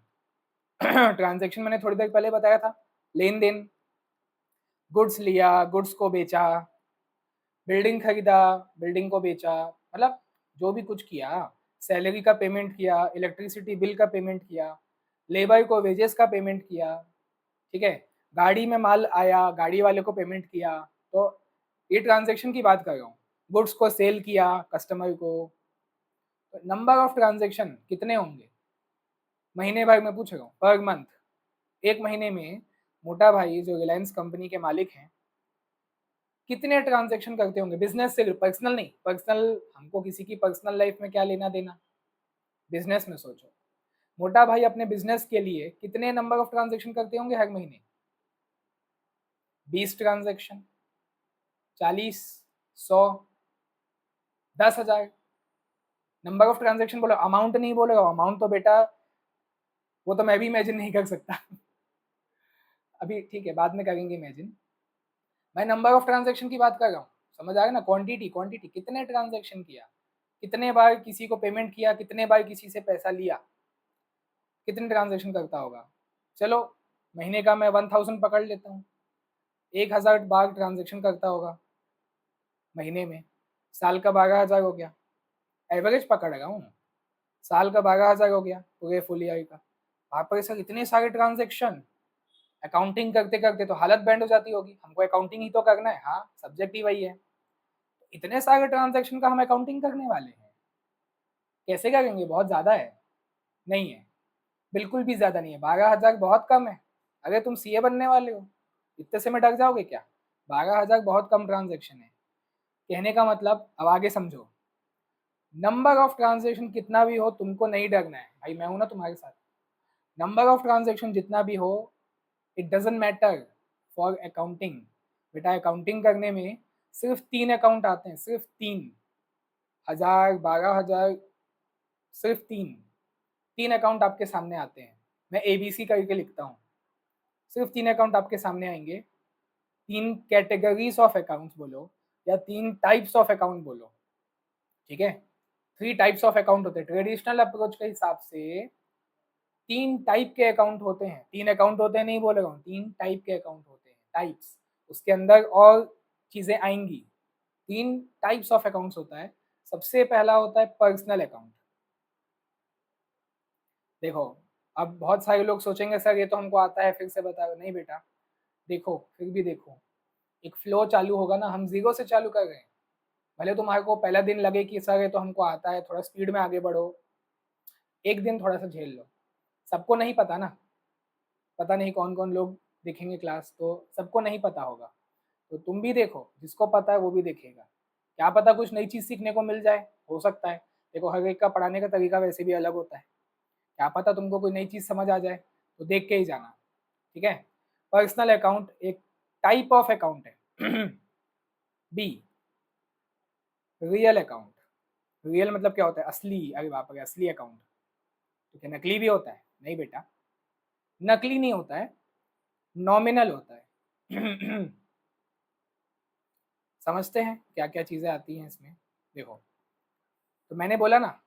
ट्रांजैक्शन मैंने थोड़ी देर पहले बताया था, लेन देन, गुड्स लिया, गुड्स को बेचा, बिल्डिंग खरीदा, बिल्डिंग को बेचा, मतलब जो भी कुछ किया, सैलरी का पेमेंट किया, इलेक्ट्रिसिटी बिल का पेमेंट किया, लेबर को वेजेस का पेमेंट किया। ठीक है, गाड़ी में माल आया, गाड़ी वाले को पेमेंट किया, तो ये ट्रांजैक्शन की बात कर रहा हूँ। गुड्स को सेल किया कस्टमर को, तो नंबर ऑफ ट्रांजैक्शन कितने होंगे महीने भर में पूछ रहा हूँ, पर मंथ, एक महीने में मोटा भाई जो रिलायंस कंपनी के मालिक हैं कितने ट्रांजैक्शन करते होंगे? बिजनेस से, पर्सनल नहीं, पर्सनल हमको किसी की पर्सनल लाइफ में क्या लेना देना, बिजनेस में सोचो। मोटा भाई अपने बिजनेस के लिए कितने नंबर ऑफ ट्रांजैक्शन करते होंगे हर महीने? 20 ट्रांजैक्शन, 40, 100, 10,000। नंबर ऑफ ट्रांजैक्शन बोलो, अमाउंट नहीं बोलो, अमाउंट तो बेटा वो तो मैं भी इमेजिन नहीं कर सकता अभी ठीक है, बाद में करेंगे इमेजिन। मैं नंबर ऑफ ट्रांजैक्शन की बात कर रहा हूँ, समझ आ रहा है ना, क्वांटिटी, क्वांटिटी कितने ट्रांजैक्शन किया, कितने बार किसी को पेमेंट किया, कितने बार किसी से पैसा लिया, कितने ट्रांजैक्शन करता होगा। चलो महीने का मैं 1000 पकड़ लेता हूँ, 1000 बार ट्रांजैक्शन करता होगा महीने में, साल का 12,000 हो गया, एवरेज पकड़ रहा हूँ, साल का 12,000 हो गया पूरे फुल ईयर का। आप पर सर इतने सारे ट्रांजैक्शन, अकाउंटिंग करते करते तो हालत बैंड हो जाती होगी, हमको अकाउंटिंग ही तो करना है, हाँ सब्जेक्ट ही वही है, इतने सारे ट्रांजैक्शन का हम अकाउंटिंग करने वाले हैं, कैसे करेंगे? बहुत ज़्यादा है। नहीं है, बिल्कुल भी ज़्यादा नहीं है, 12,000 बहुत कम है। अगर तुम सीए बनने वाले हो इतने से में डर जाओगे क्या? 12,000 बहुत कम ट्रांजैक्शन है। कहने का मतलब अब आगे समझो, नंबर ऑफ ट्रांजैक्शन कितना भी हो तुमको नहीं डरना है, भाई मैं हूं ना तुम्हारे साथ। नंबर ऑफ ट्रांजेक्शन जितना भी हो, it doesn't matter for accounting. बेटा अकाउंटिंग करने में सिर्फ 3 अकाउंट आते हैं, सिर्फ 3, 1000, 12,000, सिर्फ 3 अकाउंट आपके सामने आते हैं। मैं ABC करके लिखता हूँ, सिर्फ 3 अकाउंट आपके सामने आएंगे। 3 कैटेगरीज ऑफ अकाउंट्स बोलो या 3 टाइप्स ऑफ अकाउंट बोलो, ठीक है। 3 टाइप्स ऑफ अकाउंट होते हैं। ट्रेडिशनल अप्रोच के हिसाब से 3 टाइप के अकाउंट होते हैं। 3 अकाउंट होते हैं नहीं बोल रहा हूँ, 3 टाइप के अकाउंट होते हैं, टाइप्स। उसके अंदर और चीज़ें आएंगी। 3 टाइप्स ऑफ अकाउंट्स होता है। सबसे पहला होता है पर्सनल अकाउंट। देखो, अब बहुत सारे लोग सोचेंगे सर ये तो हमको आता है, फिर से बता रहे हो। नहीं बेटा, देखो फिर भी देखो, एक फ्लो चालू होगा ना, हम जीरो से चालू कर रहे हैं। भले तुम्हारे को पहला दिन लगे कि सर ये तो हमको आता है, थोड़ा स्पीड में आगे बढ़ो, एक दिन थोड़ा सा झेल लो। सबको नहीं पता ना, पता नहीं कौन कौन लोग देखेंगे क्लास, तो सबको नहीं पता होगा। तो तुम भी देखो, जिसको पता है वो भी देखेगा, क्या पता कुछ नई चीज़ सीखने को मिल जाए, हो सकता है। देखो हर एक का पढ़ाने का तरीका वैसे भी अलग होता है, क्या पता तुमको कोई नई चीज़ समझ आ जाए, तो देख के ही जाना, ठीक है। पर्सनल अकाउंट एक टाइप ऑफ अकाउंट है। B, real account. रियल मतलब क्या होता है? असली। अरे बाप रे, असली अकाउंट। तो क्या नकली भी होता है? नहीं बेटा, नकली नहीं होता है, नॉमिनल होता है। समझते हैं क्या क्या चीज़ें आती हैं इसमें? देखो, तो मैंने बोला ना,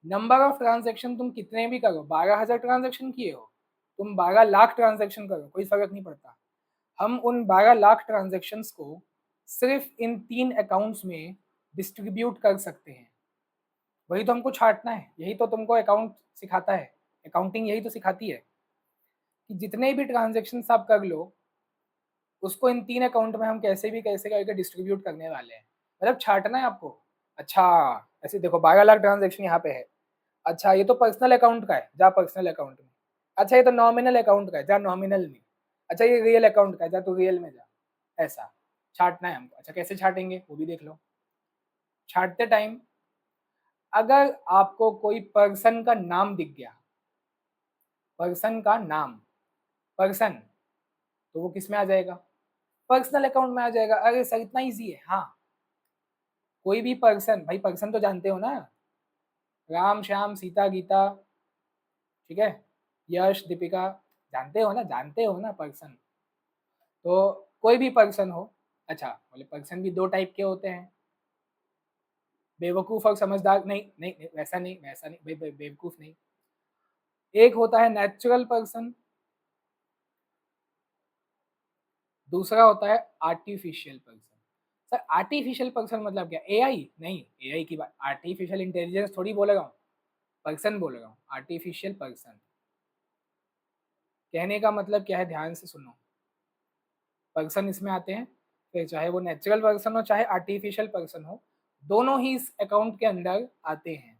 नंबर ऑफ ट्रांजेक्शन तुम कितने भी करो, 12,000 ट्रांजेक्शन किए हो, तुम 12 लाख ट्रांजेक्शन करो, कोई फर्क नहीं पड़ता। हम उन 12 लाख ट्रांजेक्शन्स को सिर्फ इन 3 अकाउंट्स में डिस्ट्रीब्यूट कर सकते हैं। वही तो हमको छांटना है, यही तो तुमको अकाउंट सिखाता है, अकाउंटिंग यही तो सिखाती है कि जितने भी ट्रांजेक्शन आप कर लो, उसको इन 3 अकाउंट में हम कैसे भी कैसे करके डिस्ट्रीब्यूट करने वाले हैं। मतलब छांटना है आपको। अच्छा, ऐसे देखो 12 लाख ट्रांजेक्शन यहाँ पे है। अच्छा ये तो पर्सनल अकाउंट का है, जा पर्सनल अकाउंट में। अच्छा ये तो नॉमिनल अकाउंट का है, जा नॉमिनल में। अच्छा ये रियल अकाउंट का है, जा तो रियल में जा। ऐसा छांटना है हमको। अच्छा कैसे छाटेंगे वो भी देख लो। छाटते टाइम अगर आपको कोई पर्सन का नाम दिख गया, पर्सन का नाम, पर्सन, तो वो किस में आ जाएगा? पर्सनल अकाउंट में आ जाएगा। अरे सर इतना इजी है। हाँ, कोई भी पर्सन, भाई पर्सन तो जानते हो ना, राम श्याम सीता गीता, ठीक है, यश दीपिका, जानते हो ना पर्सन। तो कोई भी पर्सन हो। अच्छा बोले पर्सन भी 2 टाइप के होते हैं, बेवकूफ़ और समझदार। नहीं नहीं नहीं, वैसा नहीं, वैसा नहीं, बेवकूफ़ नहीं। एक होता है नेचुरल पर्सन, दूसरा होता है artificial person. Sir artificial person मतलब क्या? एआई? नहीं, एआई की बात, आर्टिफिशियल इंटेलिजेंस थोड़ी बोल रहा हूँ, पर्सन बोल रहा हूँ, आर्टिफिशियल पर्सन। कहने का मतलब क्या है, ध्यान से सुनो। पर्सन इसमें आते हैं, फिर चाहे वो नेचुरल पर्सन हो चाहे आर्टिफिशियल पर्सन हो, दोनों ही इस अकाउंट के अंदर आते हैं।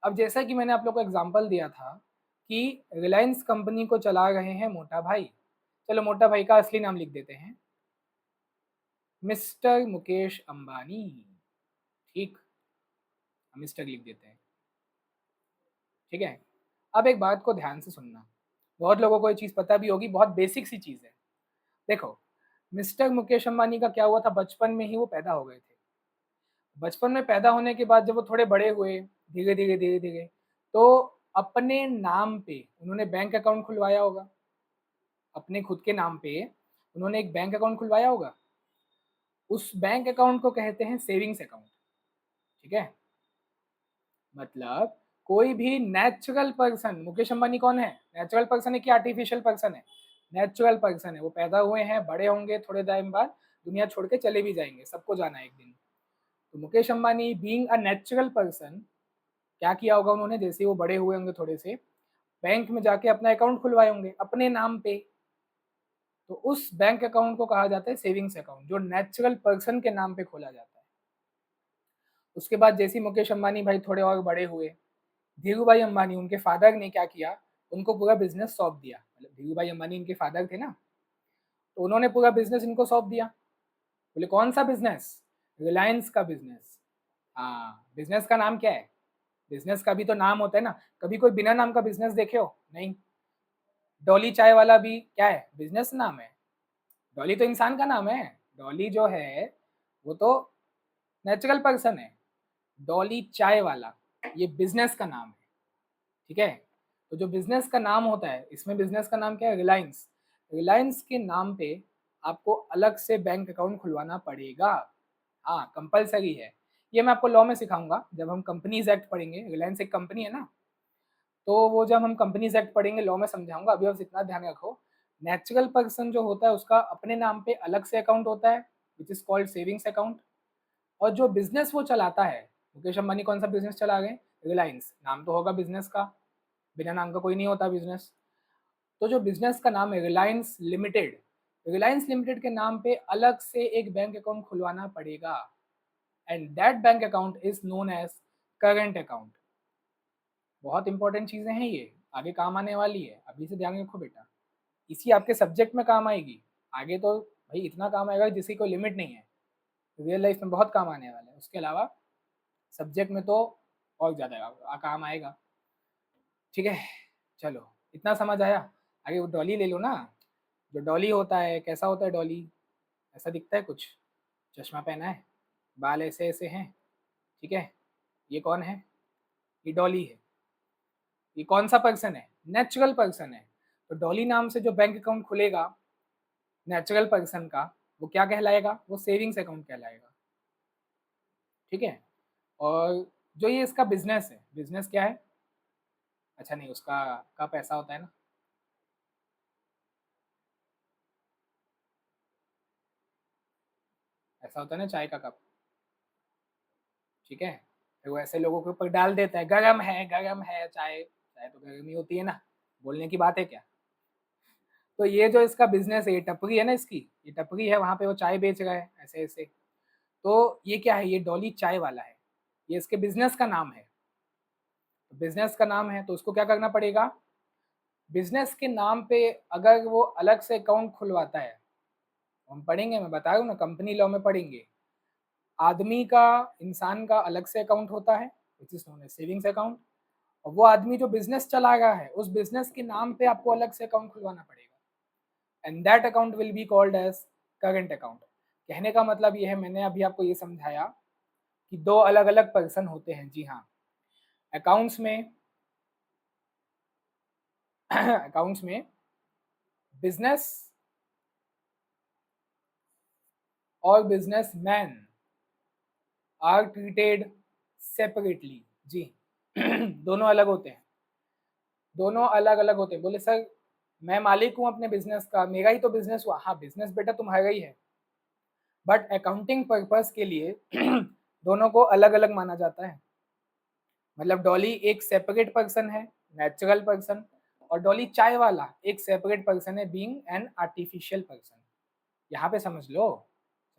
अब जैसा कि मैंने आप लोग को एग्जांपल दिया था कि रिलायंस कंपनी को चला रहे हैं मोटा भाई। चलो मोटा भाई का असली नाम लिख देते हैं, मिस्टर मुकेश अंबानी। ठीक, मिस्टर लिख देते हैं, ठीक है। अब एक बात को ध्यान से सुनना, बहुत लोगों को ये चीज़ पता भी होगी, बहुत बेसिक सी चीज़ है। देखो, मिस्टर मुकेश अंबानी का क्या हुआ था, बचपन में ही वो पैदा हो गए थे। बचपन में पैदा होने के बाद जब वो थोड़े बड़े हुए, धीरे धीरे धीरे धीरे, तो अपने नाम पे उन्होंने बैंक अकाउंट खुलवाया होगा। अपने खुद के नाम पे उन्होंने एक बैंक अकाउंट खुलवाया होगा। उस बैंक अकाउंट को कहते हैं सेविंग्स अकाउंट, ठीक है। मतलब कोई भी नेचुरल पर्सन, मुकेश अंबानी कौन है? नेचुरल पर्सन है कि आर्टिफिशियल पर्सन है? नेचुरल पर्सन है। वो पैदा हुए हैं, बड़े होंगे, थोड़े टाइम बाद दुनिया छोड़ के चले भी जाएंगे, सबको जाना है एक दिन। तो Mukesh Ambani being a natural person, क्या किया होगा उन्होंने, जैसे ही वो बड़े हुए होंगे थोड़े से, बैंक में जाके अपना अकाउंट खुलवाए होंगे अपने नाम पे। तो उस बैंक अकाउंट को कहा जाता है सेविंग्स अकाउंट, जो नेचुरल पर्सन के नाम पे खोला जाता है। उसके बाद जैसे ही मुकेश अंबानी भाई थोड़े और बड़े हुए, धीरू भाई अंबानी उनके फादर ने क्या किया, उनको पूरा बिजनेस सौंप दिया। मतलब धीरू भाई अंबानी इनके फादर थे ना, तो उन्होंने पूरा बिजनेस इनको सौंप दिया। बोले कौन सा बिजनेस? रिलायंस का बिजनेस। हाँ, बिजनेस का नाम क्या है? बिजनेस का भी तो नाम होता है ना, कभी कोई बिना नाम का बिजनेस देखे हो? नहीं। डॉली चाय वाला भी क्या है? बिजनेस नाम है। डॉली तो इंसान का नाम है। डॉली जो है वो तो नेचुरल पर्सन है। डॉली चाय वाला ये बिजनेस का नाम है, ठीक है। तो जो बिजनेस का नाम होता है, इसमें बिजनेस का नाम क्या है? रिलायंस। रिलायंस के नाम पे आपको अलग से बैंक अकाउंट खुलवाना पड़ेगा। हाँ, कंपलसरी है। ये मैं आपको लॉ में सिखाऊंगा जब हम कंपनीज एक्ट पढ़ेंगे। रिलायंस एक कंपनी है ना, तो वो जब हम कंपनीज एक्ट पढ़ेंगे लॉ में समझाऊंगा। अभी बस इतना ध्यान रखो, नेचुरल पर्सन जो होता है उसका अपने नाम पे अलग से अकाउंट होता है which is called savings account. और जो बिजनेस वो चलाता है, मुकेश अंबानी कौन सा बिजनेस चला गए? रिलायंस। नाम तो होगा बिजनेस का, बिना नाम का कोई नहीं होता बिजनेस। तो जो बिजनेस का नाम है रिलायंस लिमिटेड, रिलायंस लिमिटेड के नाम पे अलग से एक बैंक अकाउंट खुलवाना पड़ेगा and that bank account is known as current account. बहुत इंपॉर्टेंट चीजें हैं ये, आगे काम आने वाली है, अभी से ध्यान रखो बेटा। इसी आपके सब्जेक्ट में काम आएगी, आगे तो भाई इतना काम आएगा जिसकी कोई लिमिट नहीं है। रियल लाइफ में बहुत काम आने वाला है, उसके अलावा सब्जेक्ट में तो और ज़्यादा काम आएगा, ठीक है। चलो इतना समझ आया। आगे वो डॉली ले लो ना। जो डॉली होता है कैसा होता है? डॉली ऐसा दिखता है कुछ, चश्मा पहना है, बाल ऐसे ऐसे हैं, ठीक है। ये कौन है? ये डॉली है। ये कौन सा पर्सन है? नेचुरल पर्सन है। तो डॉली नाम से जो बैंक अकाउंट खुलेगा नेचुरल पर्सन का, वो क्या कहलाएगा? वो सेविंग्स अकाउंट कहलाएगा, ठीक है। और जो ये इसका बिजनेस है, बिजनेस क्या है? अच्छा नहीं, उसका कप ऐसा होता है ना, ऐसा होता है ना चाय का कप, ठीक है। फिर वो ऐसे लोगों के ऊपर डाल देता है, गरम है गरम है चाय, चाय तो गरम ही होती है ना, बोलने की बात है क्या। तो ये जो इसका बिजनेस है, ये टपरी है ना इसकी, ये टपरी है, वहाँ पे वो चाय बेच रहा है ऐसे ऐसे। तो ये क्या है? ये डॉली चाय वाला है, ये इसके बिजनेस का नाम है। तो बिजनेस का नाम है तो उसको क्या करना पड़ेगा? बिजनेस के नाम पे अगर वो अलग से अकाउंट खुलवाता है, हम पढ़ेंगे, मैं बता रहा हूँ ना, कंपनी लॉ में पढ़ेंगे। आदमी का, इंसान का अलग से अकाउंट होता है which is known as savings account. और वो आदमी जो बिजनेस चला रहा है उस बिजनेस के नाम पे आपको अलग से अकाउंट खुलवाना पड़ेगा and that account will be called as current account. कहने का मतलब ये है, मैंने अभी आपको ये समझाया कि दो अलग अलग पर्सन होते हैं। जी हाँ, अकाउंट्स में अकाउंट्स में बिजनेस और बिजनेसमैन आर ट्रीटेड सेपरेटली। जी दोनों अलग होते हैं, दोनों अलग अलग होते हैं। बोले सर मैं मालिक हूँ अपने बिजनेस का, मेरा ही तो बिजनेस हुआ। हाँ, बिजनेस बेटा तुम्हारा ही है, बट अकाउंटिंग पर्पस के लिए दोनों को अलग अलग माना जाता है। मतलब डॉली एक सेपरेट पर्सन है, नेचुरल पर्सन, और डॉली चाय वाला एक सेपरेट पर्सन है, बीइंग एन आर्टिफिशियल पर्सन। यहाँ पे समझ लो।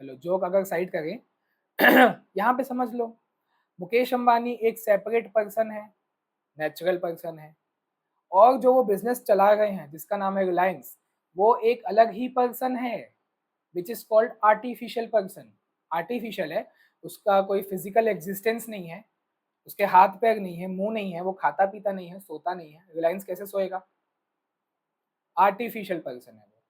चलो जोक अगर साइड करें यहाँ पे समझ लो, मुकेश अंबानी एक सेपरेट पर्सन है, नेचुरल पर्सन है, और जो वो बिजनेस चला रहे हैं जिसका नाम है रिलायंस, वो एक अलग ही पर्सन है which is called artificial person. Artificial है, उसका कोई फिजिकल एग्जिस्टेंस नहीं है, उसके हाथ पैर नहीं है, मुंह नहीं है, वो खाता पीता नहीं है, सोता नहीं है। रिलायंस कैसे सोएगा? आर्टिफिशियल पर्सन है वो।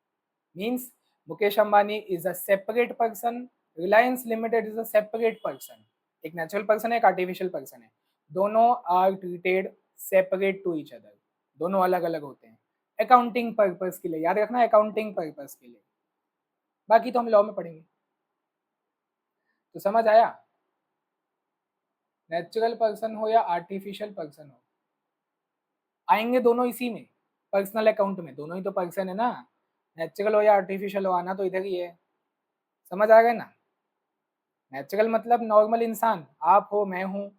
Means Mukesh Ambani is a separate person, Reliance limited is a separate person. एक नेचुरल पर्सन है, एक आर्टिफिशियल पर्सन है, दोनों are treated separate to each other, दोनों अलग अलग होते हैं अकाउंटिंग पर्पस के लिए। याद रखना, अकाउंटिंग पर्पस के लिए, बाकी तो हम लॉ में पढ़ेंगे। तो समझ आया? नेचुरल पर्सन हो या आर्टिफिशियल पर्सन हो, आएंगे दोनों इसी में, पर्सनल अकाउंट में। दोनों ही तो पर्सन है ना, नेचुरल हो या आर्टिफिशियल हो, आना तो इधर ही है। समझ आ गया ना? नेचुरल मतलब नॉर्मल इंसान, आप हो, मैं हूँ,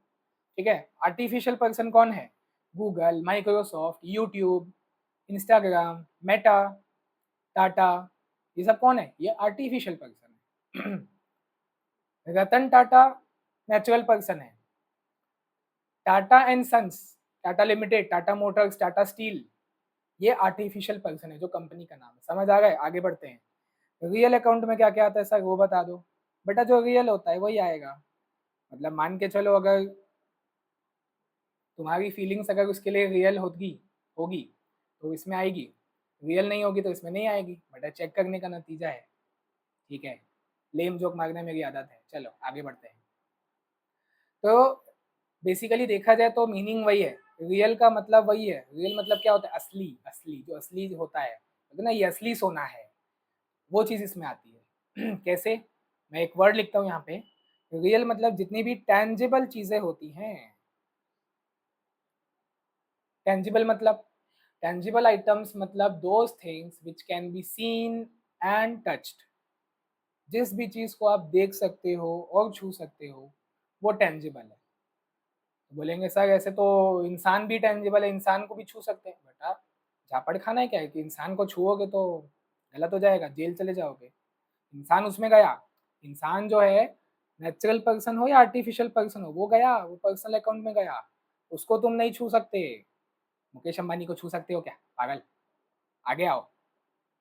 ठीक है। आर्टिफिशियल पर्सन कौन है? Google, Microsoft, YouTube, Instagram, Meta, Tata, ये सब कौन है? ये आर्टिफिशियल पर्सन है। रतन टाटा नेचुरल पर्सन है। Tata and sons, Tata limited, Tata motors, Tata steel, ये आर्टिफिशियल पर्सन है जो कंपनी का नाम है। समझ आ गए? आगे बढ़ते हैं। रियल अकाउंट में क्या क्या आता है सर, वो बता दो। बेटा जो रियल होता है वही आएगा। मतलब मान के चलो, अगर तुम्हारी फीलिंग्स अगर उसके लिए रियल होगी होगी तो इसमें आएगी, रियल नहीं होगी तो इसमें नहीं आएगी। बेटा चेक करने का नतीजा है, ठीक है। लेम जोक मारना मेरी आदत है। चलो आगे बढ़ते हैं। तो बेसिकली देखा जाए तो मीनिंग वही है, रियल का मतलब वही है। रियल मतलब क्या होता है? असली, असली जो असली होता है, मतलब ना ये असली सोना है, वो चीज़ इसमें आती है। कैसे? मैं एक वर्ड लिखता हूँ यहाँ पे। रियल मतलब जितनी भी टेंजिबल चीज़ें होती हैं। टेंजिबल मतलब, टेंजिबल आइटम्स मतलब those things which can be seen and touched. जिस भी चीज़ को आप देख सकते हो और छू सकते हो वो टेंजिबल है। बोलेंगे सर ऐसे तो इंसान भी टेंजिबल है, इंसान को भी छू सकते हैं। बेटा झापड़ खाना है क्या है कि इंसान को छुओगे तो गलत हो जाएगा, जेल चले जाओगे। इंसान उसमें गया, इंसान जो है नेचुरल पर्सन हो या आर्टिफिशियल पर्सन हो, वो गया, वो पर्सनल अकाउंट में गया, उसको तुम नहीं छू सकते। मुकेश अंबानी को छू सकते हो क्या? पागल। आगे आओ।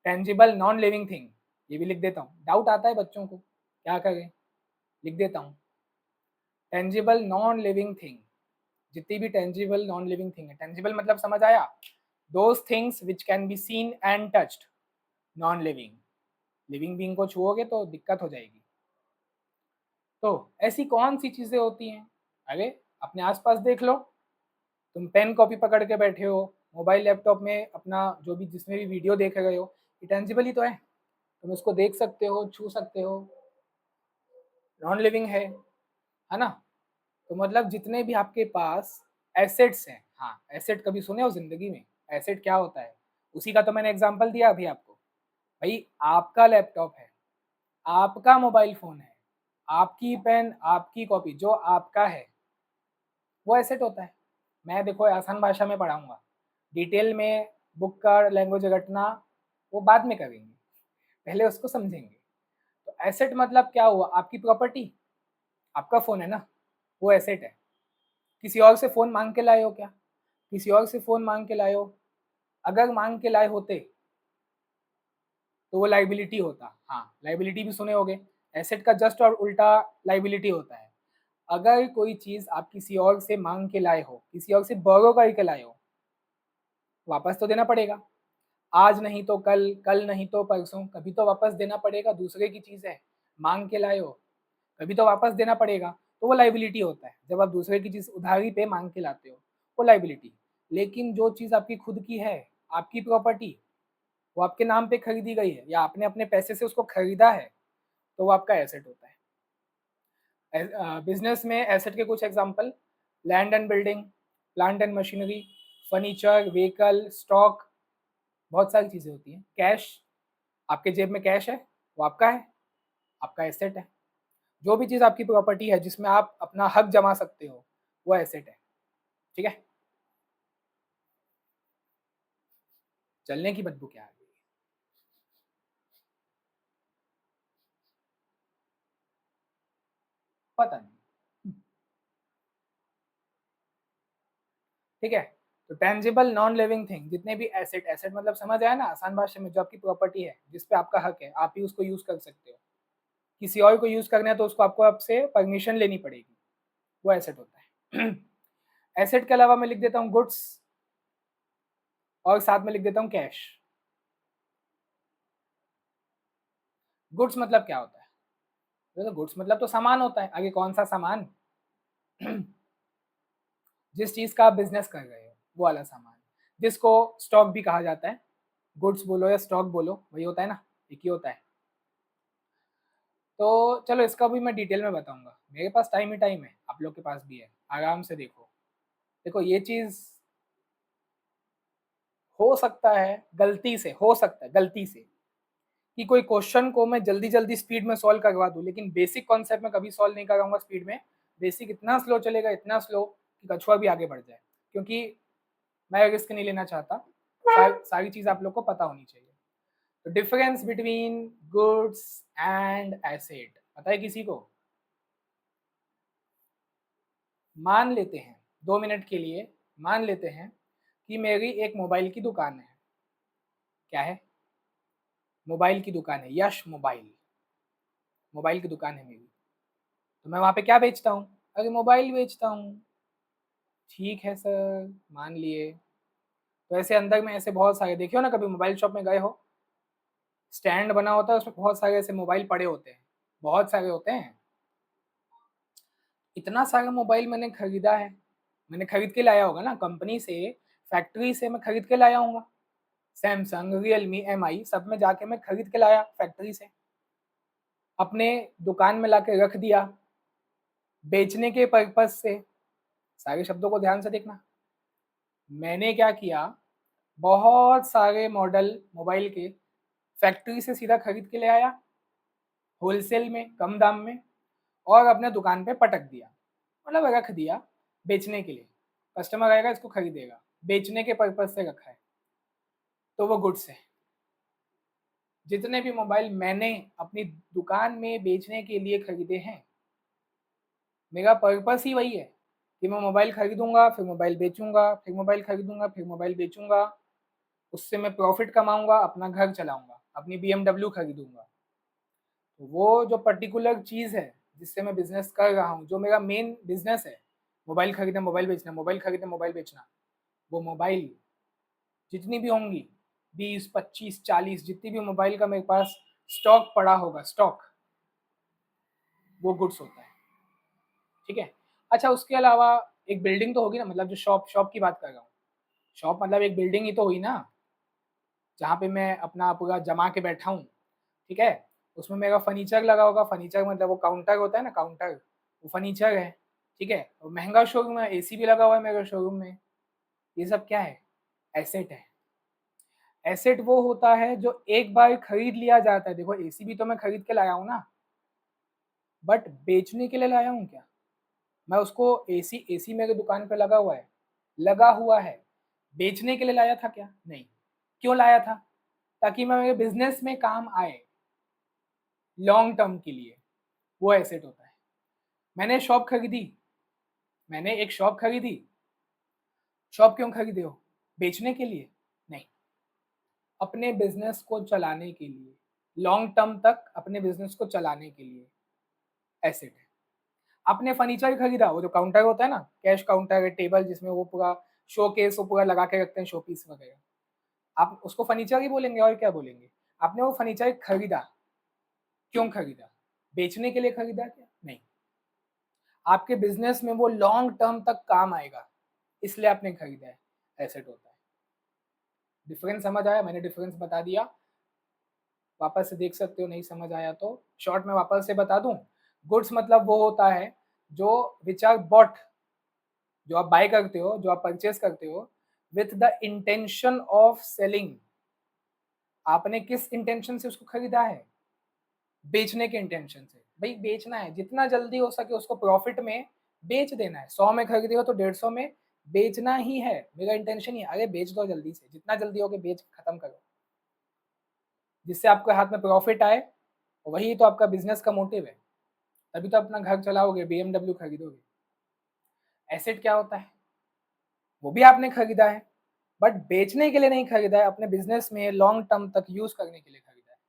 टेंजिबल नॉन लिविंग थिंग, ये भी लिख देता हूँ, डाउट आता है बच्चों को, क्या करें, लिख देता हूँ। टेंजिबल नॉन लिविंग थिंग, जितनी भी टेंजिबल नॉन लिविंग थिंग है, टेंजिबल मतलब समझ आया, those things which can be seen and touched. Non living, living being को छुओगे तो दिक्कत हो जाएगी। तो ऐसी कौन सी चीजें होती हैं? अरे अपने आसपास देख लो, तुम पेन कॉपी पकड़ के बैठे हो, मोबाइल लैपटॉप में अपना जो भी जिसमें भी वीडियो देख रहे हो, ये टेंजिबल ही तो है, तुम उसको देख सकते हो, छू सकते हो, नॉन लिविंग है ना। तो मतलब जितने भी आपके पास एसेट्स हैं, हाँ एसेट कभी सुने हो जिंदगी में? एसेट क्या होता है, उसी का तो मैंने एग्जांपल दिया अभी आपको। भाई आपका लैपटॉप है, आपका मोबाइल फोन है, आपकी पेन, आपकी कॉपी, जो आपका है वो एसेट होता है। मैं देखो आसान भाषा में पढ़ाऊंगा, डिटेल में बुक का लैंग्वेज रटना वो बाद में करेंगे, पहले उसको समझेंगे। तो एसेट मतलब क्या हुआ? आपकी प्रॉपर्टी, आपका फ़ोन है ना, वो एसेट है। किसी और से फ़ोन मांग के लाए हो क्या? किसी और से फ़ोन मांग के लाए हो? अगर मांग के लाए होते तो वो लाइबिलिटी होता। हाँ लाइबिलिटी भी सुने होगे, एसेट का जस्ट और उल्टा लाइबिलिटी होता है। अगर कोई चीज़ आप किसी और से मांग के लाए हो, किसी और से बोरो करके लाए हो, वापस तो देना पड़ेगा। आज नहीं तो कल, कल नहीं तो परसों, कभी तो वापस देना पड़ेगा। दूसरे की चीज़ है, मांग के लाए हो, कभी तो वापस देना पड़ेगा। तो वो लाइबिलिटी होता है। जब आप दूसरे की चीज़ उधारी पे मांग के लाते हो, वो लाइबिलिटी। लेकिन जो चीज़ आपकी खुद की है, आपकी प्रॉपर्टी, वो आपके नाम पे खरीदी गई है या आपने अपने पैसे से उसको खरीदा है, तो वो आपका एसेट होता है। बिजनेस में एसेट के कुछ example, land and building, plant and machinery, furniture, vehicle, stock, बहुत सारी चीज़ें होती हैं। कैश, आपके जेब में कैश है, वो आपका है, आपका एसेट है। जो भी चीज़ आपकी प्रॉपर्टी है जिसमें आप अपना हक जमा सकते हो, वो एसेट है। ठीक है। चलने की बदबू क्या आ गई? पता नहीं। ठीक है। तो टेंजिबल नॉन लिविंग थिंग, जितने भी एसेट, एसेट मतलब समझ आया ना आसान भाषा में, जो आपकी प्रॉपर्टी है जिस पे आपका हक है, आप ही उसको यूज कर सकते हो। किसी और को यूज करना है तो उसको आपको आपसे परमिशन लेनी पड़ेगी, वो एसेट होता है। एसेट के अलावा मैं लिख देता हूँ गुड्स, और साथ में लिख देता हूँ कैश। गुड्स मतलब क्या होता है? तो गुड्स मतलब तो सामान होता है। आगे कौन सा सामान? जिस चीज का आप बिजनेस कर रहे हो वो वाला सामान, जिसको स्टॉक भी कहा जाता है। गुड्स बोलो या स्टॉक बोलो, वही होता है ना, एक ही होता है। तो चलो इसका भी मैं डिटेल में बताऊंगा, मेरे पास टाइम ही टाइम है, आप लोग के पास भी है, आराम से देखो। देखो ये चीज हो सकता है गलती से, हो सकता है गलती से कि कोई क्वेश्चन को मैं जल्दी जल्दी स्पीड में सॉल्व करवा दूं, लेकिन बेसिक कॉन्सेप्ट में कभी सॉल्व नहीं कराऊंगा स्पीड में। बेसिक इतना स्लो चलेगा, इतना स्लो कि कछुआ भी आगे बढ़ जाए, क्योंकि मैं रिस्क नहीं लेना चाहता। सारी चीज़ आप लोग को पता होनी चाहिए। तो difference between goods and asset पता है किसी को? मान लेते हैं 2 मिनट के लिए, मान लेते हैं कि मेरी एक मोबाइल की दुकान है। क्या है? मोबाइल की दुकान है, यश मोबाइल, मोबाइल की दुकान है मेरी। तो मैं वहाँ पे क्या बेचता हूँ? अरे मोबाइल बेचता हूँ। ठीक है सर, मान लिए। तो ऐसे अंदर में ऐसे बहुत सारे देखिए ना, कभी मोबाइल शॉप में गए हो, स्टैंड बना होता है, उसमें बहुत सारे ऐसे मोबाइल पड़े होते हैं, बहुत सारे होते हैं। इतना सारा मोबाइल मैंने खरीदा है, मैंने खरीद के लाया होगा ना कंपनी से, फैक्ट्री से मैं खरीद के लाया हूँगा। सैमसंग, रियलमी, एमआई सब में जाके मैं खरीद के लाया फैक्ट्री से, अपने दुकान में लाके रख दिया बेचने के पर्पज से। सारे शब्दों को ध्यान से देखना। मैंने क्या किया, बहुत सारे मॉडल मोबाइल के फैक्ट्री से सीधा खरीद के ले आया होलसेल में कम दाम में, और अपने दुकान पे पटक दिया, मतलब रख दिया बेचने के लिए। कस्टमर आएगा इसको खरीदेगा, बेचने के पर्पज से रखा है, तो वो गुड्स है। जितने भी मोबाइल मैंने अपनी दुकान में बेचने के लिए खरीदे हैं, मेरा पर्पस ही वही है कि मैं मोबाइल खरीदूंगा, फिर मोबाइल बेचूंगा, फिर मोबाइल खरीदूंगा, फिर मोबाइल बेचूंगा, उससे मैं प्रॉफिट कमाऊंगा, अपना घर चलाऊंगा, अपनी BMW खरीदूंगा। तो वो जो पर्टिकुलर चीज़ है जिससे मैं बिजनेस कर रहा हूँ, जो मेरा मेन बिजनेस है, मोबाइल खरीदना, मोबाइल बेचना, मोबाइल खरीदना, मोबाइल बेचना, वो मोबाइल जितनी भी होंगी 20, 25, 40 जितनी भी मोबाइल का मेरे पास स्टॉक पड़ा होगा, स्टॉक, वो गुड्स होता है। ठीक है। अच्छा, उसके अलावा एक बिल्डिंग तो होगी ना, मतलब जो शॉप शॉप की बात कर रहा हूँ, शॉप मतलब एक बिल्डिंग ही तो हुई ना, जहाँ पे मैं अपना पूरा जमा के बैठा हूँ। ठीक है। उसमें मेरा फर्नीचर लगा होगा, फर्नीचर मतलब वो काउंटर होता है ना, काउंटर, वो फर्नीचर है। ठीक है। और महंगा शोरूम है, एसी भी लगा हुआ है मेरे शोरूम में। ये सब क्या है? एसेट है। एसेट वो होता है जो एक बार खरीद लिया जाता है। देखो एसी भी तो मैं खरीद के लाया हूँ ना, बट बेचने के लिए लाया हूँ क्या? मैं उसको एसी एसी मेरे दुकान पे लगा हुआ है, लगा हुआ है, बेचने के लिए लाया था क्या? नहीं। क्यों लाया था? ताकि मैं मेरे बिजनेस में काम आए, लॉन्ग टर्म के लिए। वो एसेट होता है। मैंने शॉप खरीदी, मैंने एक शॉप खरीदी, शॉप क्यों खरीदे हो? बेचने के लिए? नहीं, अपने बिजनेस को चलाने के लिए, लॉन्ग टर्म तक अपने बिजनेस को चलाने के लिए एसेट है। आपने फर्नीचर खरीदा, वो जो काउंटर होता है ना, कैश काउंटर है, टेबल जिसमें वो पूरा शो केस वो पूरा लगा के रखते हैं, शो पीस वगैरह, आप उसको फर्नीचर ही बोलेंगे और क्या बोलेंगे। आपने वो फर्नीचर खरीदा, क्यों खरीदा? बेचने के लिए खरीदा क्या? नहीं, आपके बिजनेस में वो लॉन्ग टर्म तक काम आएगा, इसलिए आपने खरीदा है, एसेट होता है। डिफरेंस समझ आया? मैंने डिफरेंस बता दिया, वापस से देख सकते हो, नहीं समझ आया तो शॉर्ट में वापस से बता दूं। गुड्स मतलब वो होता है जो विच आर बॉट, जो आप बाय करते हो, जो आप परचेज करते हो with the intention of selling. आपने किस इंटेंशन से उसको खरीदा है? बेचने के इंटेंशन से। भाई बेचना है, जितना जल्दी हो सके उसको प्रॉफिट में बेच देना है। 100 में खरीदे हो तो 150 में बेचना ही है, मेरा इंटेंशन ही है। अरे बेच दो जल्दी से, जितना जल्दी हो के बेच खत्म करो, जिससे आपके हाथ में प्रॉफिट आए। वही तो आपका बिजनेस का मोटिव है, तभी तो अपना घर चलाओगे, BMW खरीदोगे। एसेट क्या होता है? वो भी आपने खरीदा है, बट बेचने के लिए नहीं खरीदा है, अपने बिजनेस में लॉन्ग टर्म तक यूज करने के लिए खरीदा है।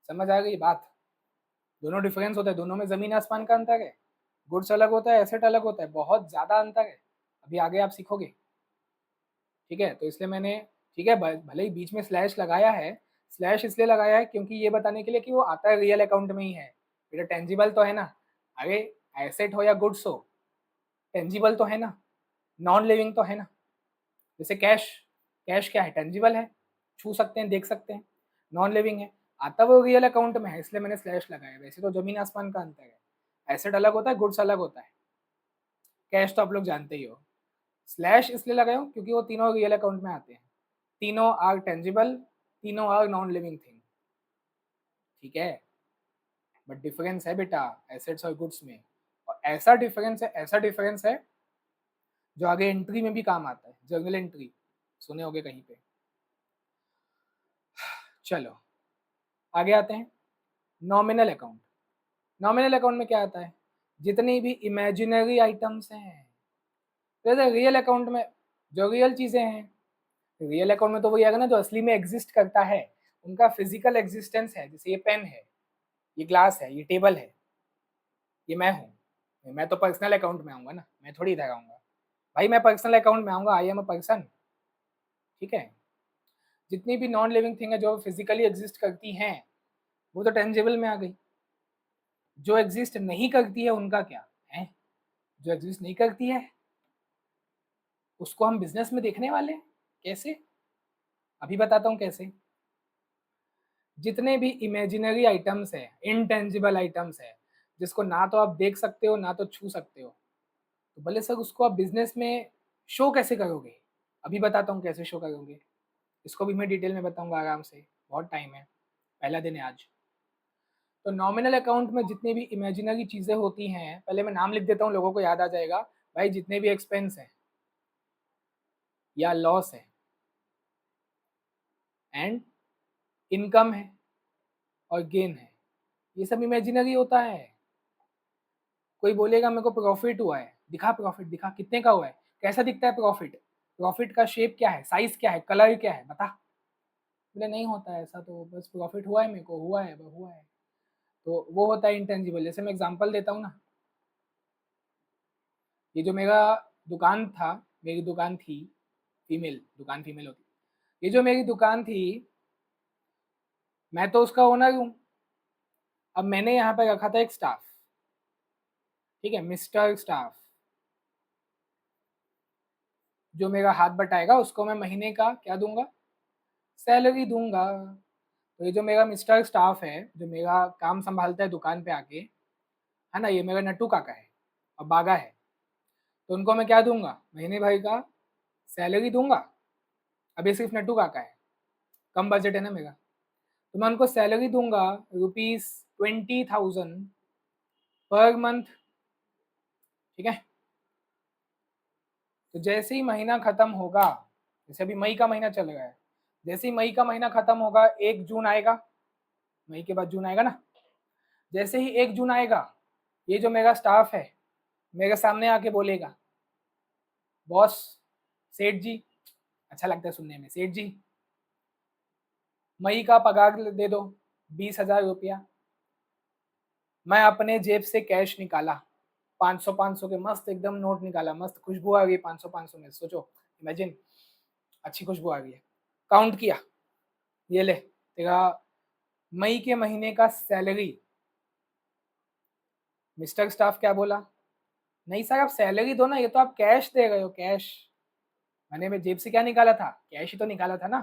समझ आ गई बात? दोनों डिफरेंस होता है, दोनों में जमीन आसमान का अंतर है। गुड्स अलग होता है, एसेट अलग होता है, बहुत ज्यादा अंतर है। अभी आगे आप सीखोगे। ठीक है। तो इसलिए मैंने, ठीक है, भले ही बीच में स्लैश लगाया है, स्लैश इसलिए लगाया है क्योंकि ये बताने के लिए कि वो आता है रियल अकाउंट में ही है, बेटा टेंजिबल तो है ना। अरे एसेट हो या गुड्स हो, टेंजिबल तो है ना, नॉन लिविंग तो है ना। जैसे कैश, कैश क्या है? टेंजिबल है, छू सकते हैं, देख सकते हैं, नॉन लिविंग है। आता वो रियल अकाउंट में है, इसलिए मैंने स्लैश लगाया। वैसे तो जमीन आसमान का अंतर है, एसेट अलग होता है, गुड्स अलग होता है, कैश तो आप लोग जानते ही हो। स्लैश इसलिए लगाया हूँ क्योंकि वो तीनों रियल अकाउंट में आते हैं, तीनों आर टेंजिबल, तीनों आर नॉन लिविंग थिंग। ठीक है। बट डिफरेंस है बेटा एसेट्स और गुड्स में, और ऐसा डिफरेंस है, ऐसा डिफरेंस है जो आगे एंट्री में भी काम आता है, जर्नल एंट्री सुने होगे कहीं पे। चलो आगे आते हैं। नॉमिनल अकाउंट, नॉमिनल अकाउंट में क्या आता है? जितनी भी इमेजिनरी आइटम्स हैं, जैसे रियल अकाउंट में जो रियल चीजें हैं, रियल अकाउंट में तो वही आएगा ना जो असली में एग्जिस्ट करता है, उनका फिजिकल एग्जिस्टेंस है। जैसे ये पेन है, ये ग्लास है, ये टेबल है, ये मैं हूँ। मैं तो पर्सनल अकाउंट में आऊंगा ना, मैं थोड़ी इधर आऊंगा। भाई मैं पर्सनल अकाउंट में आऊँगा, आई एम अ पर्सन, ठीक है। जितनी भी नॉन लिविंग थिंग है जो फिजिकली एग्जिस्ट करती हैं वो तो टेंजिबल में आ गई। जो एग्जिस्ट नहीं करती है उनका क्या है? जो एग्जिस्ट नहीं करती है उसको हम बिजनेस में देखने वाले हैं? कैसे? अभी बताता हूँ कैसे। जितने भी इमेजिनरी आइटम्स है, इनटेंजिबल आइटम्स है, जिसको ना तो आप देख सकते हो ना तो छू सकते हो, तो भले सर उसको आप बिजनेस में शो कैसे करोगे? अभी बताता हूँ कैसे शो करोगे। इसको भी मैं डिटेल में बताऊंगा आराम से, बहुत टाइम है, पहला दिन है आज। तो नॉमिनल अकाउंट में जितनी भी इमेजिनरी चीज़ें होती हैं, पहले मैं नाम लिख देता हूँ, लोगों को याद आ जाएगा। भाई जितने भी एक्सपेंस हैं या लॉस है एंड इनकम है और गेन है, ये सब इमेजिनरी होता है। कोई बोलेगा मेरे को प्रॉफिट हुआ है, दिखा प्रॉफिट, दिखा कितने का हुआ है, कैसा दिखता है प्रॉफिट, प्रॉफिट का शेप क्या है, साइज क्या है, कलर क्या है, बता। बोले नहीं होता है ऐसा, तो बस प्रॉफिट हुआ है, मेरे को हुआ है, हुआ है। तो वो होता है इंटेंजिबल। जैसे मैं एग्जांपल देता हूँ ना, ये जो मेरा दुकान था, मेरी दुकान थी, फीमेल दुकान, फीमेल होती, ये जो मेरी दुकान थी, मैं तो उसका ओनर हूँ। अब मैंने यहाँ पे रखा था एक स्टाफ, ठीक है, मिस्टर स्टाफ, जो मेरा हाथ बटाएगा उसको मैं महीने का क्या दूंगा, सैलरी दूंगा। तो ये जो मेरा मिस्टर स्टाफ है, जो मेरा काम संभालता है दुकान पे आके, है ना, ये मेरा नट्टू काका है और बागा है। तो उनको मैं क्या दूंगा, महीने भर का सैलरी दूंगा। अब ये सिर्फ नट्टू काका है, कम बजट है ना मेरा, तो मैं उनको सैलरी दूंगा ₹20,000 पर मंथ, ठीक है। तो जैसे ही महीना खत्म होगा, जैसे अभी मई का महीना चल रहा है, जैसे ही मई का महीना खत्म होगा, 1 जून आएगा, मई के बाद जून आएगा ना, जैसे ही 1 जून आएगा, ये जो मेरा स्टाफ है मेरे सामने आके बोलेगा, बॉस, सेठ जी, अच्छा लगता है सुनने में, सेठ जी मई का पगार दे दो, 20,000 रुपया। मैं अपने जेब से कैश निकाला, 500 के मस्त एकदम नोट निकाला, मस्त खुशबू आ गई 500 में, सोचो, इमेजिन, अच्छी खुशबू आ गई है। काउंट किया, ये ले तेरा मई के महीने का सैलरी। मिस्टर स्टाफ क्या बोला, नहीं सर आप सैलरी दो ना, ये तो आप कैश दे रहे हो, कैश। मैंने मैं जेब से क्या निकाला था, कैश ही तो निकाला था ना।